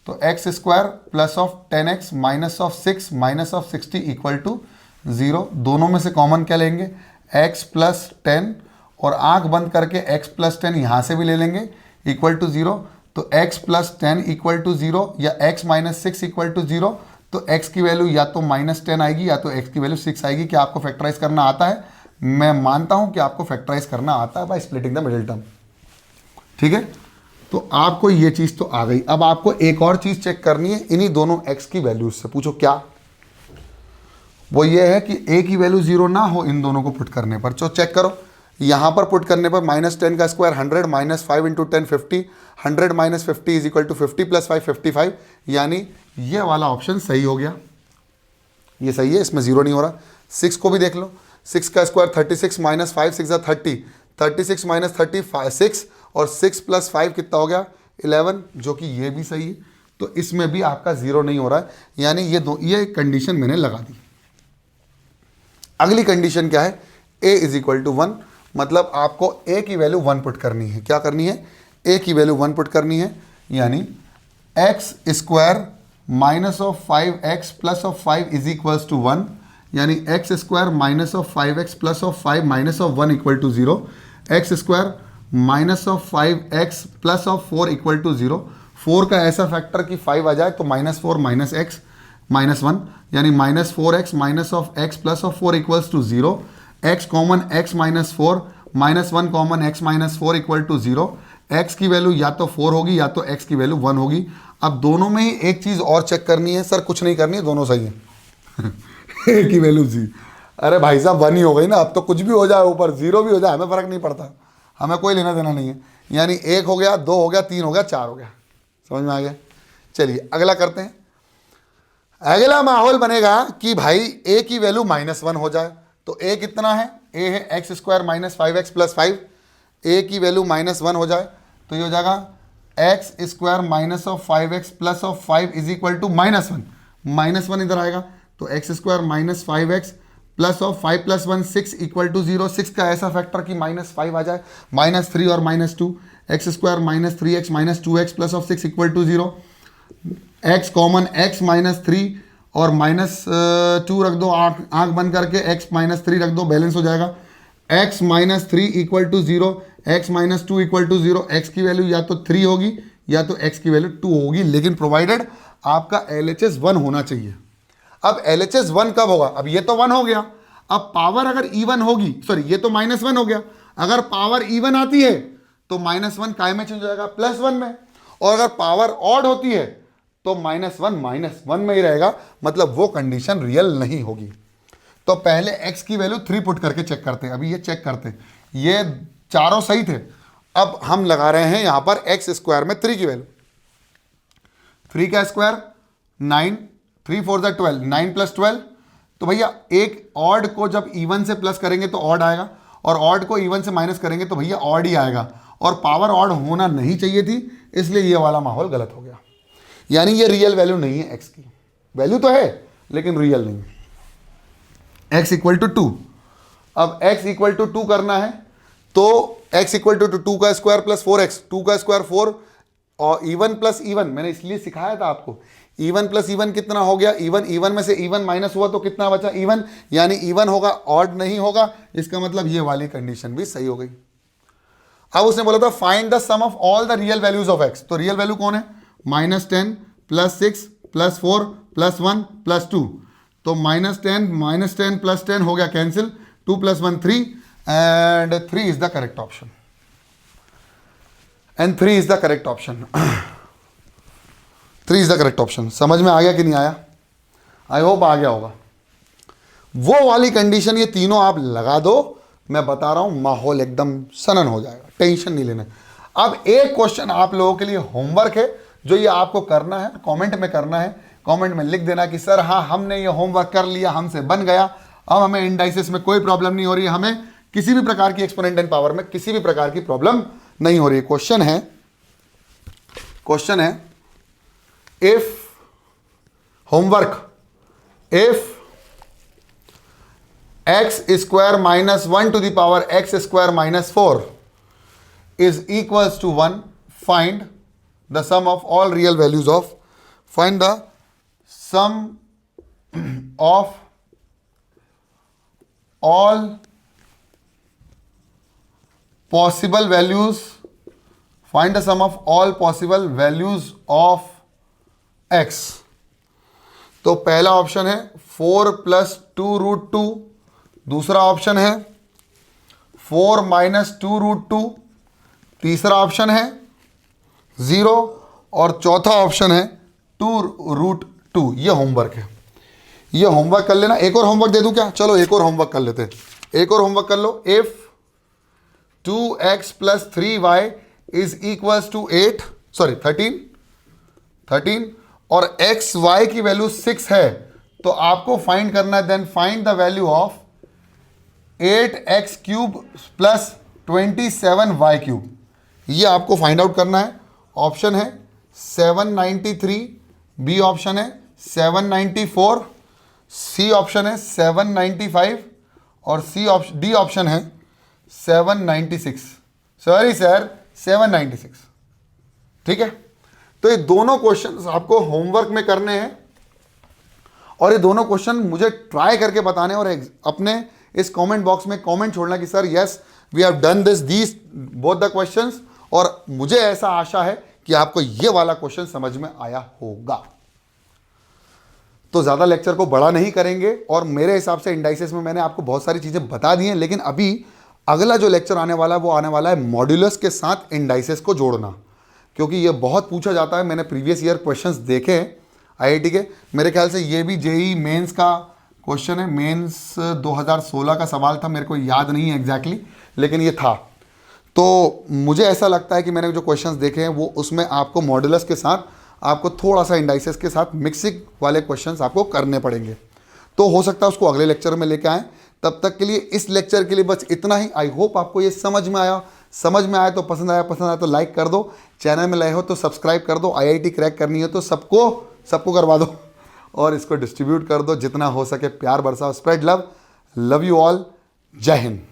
Speaker 1: तो x square plus of 10x minus of 6 minus of 60 equal to 0। दोनों में से कॉमन क्या लेंगे, x प्लस 10, और आंख बंद करके x प्लस 10 यहाँ से भी ले लेंगे इक्वल टू 0। तो x प्लस 10 इक्वल टू 0 या x माइनस 6 इक्वल टू 0। तो x की वैल्यू या तो माइनस 10 आएगी या तो x की वैल्यू 6 आएगी। क्या आपको फैक्टराइज करना आता है? मैं मानता हूं कि आपको फैक्टराइज करना आता है by splitting the middle term. ठीक है, तो आपको ये चीज तो आ गई। अब आपको एक और चीज चेक करनी है इन्हीं दोनों x की वैल्यूज से। पूछो क्या? वो ये है कि a की वैल्यू 0 ना हो इन दोनों को पुट करने पर। तो चेक करो, यहां पर पुट करने पर माइनस 10 का square 100 minus 5 into 10 50, 100 minus 50 is equal to 50 plus 5 55, यानी ये वाला ऑप्शन सही हो गया। ये सही है, इसमें 0 नहीं हो रहा। 6 को भी देख लो, 6 का स्क्वायर 36 माइनस 5 6 30, 36 माइनस 30 6, और 6 प्लस 5 कितना हो गया 11, जो कि ये भी सही है। तो इसमें भी आपका 0 नहीं हो रहा है, यानी ये कंडीशन मैंने लगा दी। अगली कंडीशन क्या है, a इज इक्वल टू 1, मतलब आपको a की वैल्यू 1 पुट करनी है। क्या करनी है? a की वैल्यू 1 पुट करनी है, यानी x square minus of 5x plus of 5 is equals to 1, यानी x square minus of 5x plus of 5 minus of 1 equal to 0, x square minus of 5x plus of 4 equal to 0। 4 का ऐसा factor कि 5 आ जाए तो minus 4 minus x minus 1, यानी minus 4x minus of x plus of 4 equals to 0, x common x minus 4 minus 1 common x minus 4 equal to 0। x की value या तो 4 होगी या तो x की वैल्यू 1 होगी। अब दोनों में ही एक चीज़ और चेक करनी है। सर कुछ नहीं करनी है, दोनों सही है। a की वैल्यू जी, अरे भाई साहब 1 ही हो गई ना, अब तो कुछ भी हो जाए, ऊपर 0 भी हो जाए, हमें फ़र्क नहीं पड़ता, हमें कोई लेना देना नहीं है। यानी 1 हो गया, 2 हो गया, 3 हो गया, 4 हो गया। समझ में आ गया? चलिए अगला करते हैं। अगला माहौल बनेगा कि भाई a की वैल्यू -1 हो जाए। तो a कितना है? a है x square minus 5x plus 5। a की वैल्यू -1 हो जाए तो ये हो जाएगा x square minus of 5x plus of 5 is equal to -1। -1 इधर आएगा तो x square minus 5x plus of 5 plus 1 6 equal to 0। 6 का ऐसा फैक्टर कि -5 आ जाए, -3 और -2, x square minus 3x minus 2x plus of 6 equal to 0। x common x minus 3 और -2 रख दो, आंख बंद करके x माइनस 3 रख दो, बैलेंस हो जाएगा। x minus 3 equal to 0, x minus two equal to 0, x की वैल्यू या तो 3 होगी या तो x की वैल्यू 2 होगी, लेकिन प्रोवाइडेड आपका LHS 1 होना चाहिए। अब LHS 1 कब होगा? अब ये तो 1 हो गया, अब पावर अगर इवन होगी, सॉरी ये तो -1 हो गया, अगर पावर इवन आती है तो -1 काय में चेंज हो जाएगा? +1 में। और अगर पावर ऑड होती है तो -1 में ही रहेगा, मतलब वो कंडीशन रियल नहीं होगी। तो पहले x की वैल्यू 3 पुट करके चेक करते हैं। अभी ये चेक करते हैं, ये चारों सही थे। अब हम लगा रहे हैं यहां पर x स्क्वायर में 3 की वैल्यू, 3 का स्क्वायर 9, 3 4 ज़ा 12, 9 + 12। तो भैया एक ऑड को जब इवन से प्लस करेंगे तो ऑड आएगा, और ऑड को इवन से माइनस करेंगे तो भैया ऑड ही आएगा, और पावर ऑड होना नहीं चाहिए थी, इसलिए ये वाला माहौल गलत हो गया। यानी ये रियल वैल्यू नहीं है, x की वैल्यू तो है लेकिन रियल नहीं है। x = 2, अब x = 2 करना है तो x = 2 का स्क्वायर प्लस 4x, 2 का स्क्वायर 4, और इवन प्लस इवन मैंने इसलिए सिखाया था आपको, इवन प्लस इवन कितना हो गया? इवन में से इवन माइनस हुआ तो कितना बचा? इवन, यानी इवन होगा, ऑड नहीं होगा। इसका मतलब ये वाली कंडीशन भी सही हो गई। अब उसने बोला था find the sum of all the real values of x, तो रियल वैल्यू कौन है? -10 + 6 + 4 + 1 + 2, तो -10 + 10 हो गया cancel, 2 + 1 3, and 3 is the correct option, and 3 is the correct option. 3 is the correct option. समझ में आ गया कि नहीं आया? आई होप आ गया होगा। वो वाली कंडीशन ये तीनों आप लगा दो, मैं बता रहा हूं माहौल एकदम सनन हो जाएगा, टेंशन नहीं लेना। अब एक क्वेश्चन आप लोगों के लिए होमवर्क है, जो ये आपको करना है, कमेंट में करना है। कमेंट में लिख देना कि सर हाँ हमने ये होमवर्क कर लिया, हमसे बन गया, अब हमें इंडाइसिस में कोई प्रॉब्लम नहीं हो रही, हमें किसी भी प्रकार की एक्सपोनेंट एंड पावर में किसी भी प्रकार की प्रॉब्लम नहीं हो रही। क्वेश्चन है if homework, if x² - 1 to the power x² - 4 is equals to 1, find the sum of all real values of, find the sum of all possible values, find the sum of all possible values of x। तो पहला option है 4 + 2√2, दूसरा option है 4 - 2√2, तीसरा option है 0, और चौथा option है 2√2। ये होमवर्क है, ये होमवर्क कर लेना। एक और होमवर्क दे दूं क्या? चलो एक और होमवर्क कर लेते हैं, एक और होमवर्क कर लो। If 2x + 3y is equals to 13, और x y की वैल्यू 6 है, तो आपको फाइंड करना है, then find the value of 8x³ + 27y³। ये आपको फाइंड आउट करना है। ऑप्शन है 793, बी ऑप्शन है 794, सी ऑप्शन है 795, और डी ऑप्शन है 796। Sorry sir 796। ठीक है, तो ये दोनों क्वेश्चन आपको होमवर्क में करने हैं, और ये दोनों क्वेश्चन मुझे ट्राई करके बताने, और अपने इस कमेंट बॉक्स में कमेंट छोड़ना कि sir yes we have done these both the questions, और मुझे ऐसा आशा है कि आपको ये वाला क्वेश्चन समझ में आया होगा। तो ज़्यादा लेक्चर को बड़ा नहीं करेंगे, और मेरे हिसाब से इंडाइसिस में मैंने आपको बहुत सारी चीज़ें बता दी हैं, लेकिन अभी अगला जो लेक्चर आने वाला है वो आने वाला है मॉड्यूलस के साथ इंडाइसिस को जोड़ना, क्योंकि ये बहुत पूछा जाता है। मैंने प्रीवियस ईयर क्वेश्चंस देखे हैं आईआईटी के, मेरे ख्याल से ये भी जेईई मेंस का क्वेश्चन है, मेंस 2016 का सवाल था, मेरे को याद नहीं है एग्जैक्टली, लेकिन ये था। तो मुझे ऐसा लगता है कि मैंने जो क्वेश्चंस देखे हैं वो उसमें आपको मॉड्यूलस के साथ आपको थोड़ा सा इंडाइसिस के साथ मिक्सिंग वाले क्वेश्चंस आपको करने पड़ेंगे। तो हो सकता है उसको अगले लेक्चर में लेके आएँ। तब तक के लिए इस लेक्चर के लिए बस इतना ही। आई होप आपको ये समझ में आया तो पसंद आया तो लाइक कर दो, चैनल में नए हो तो सब्सक्राइब कर दो, आईआईटी क्रैक करनी है तो सबको करवा दो, और इसको डिस्ट्रीब्यूट कर दो, जितना हो सके प्यार बरसाओ, spread love. Love you all, जय हिंद।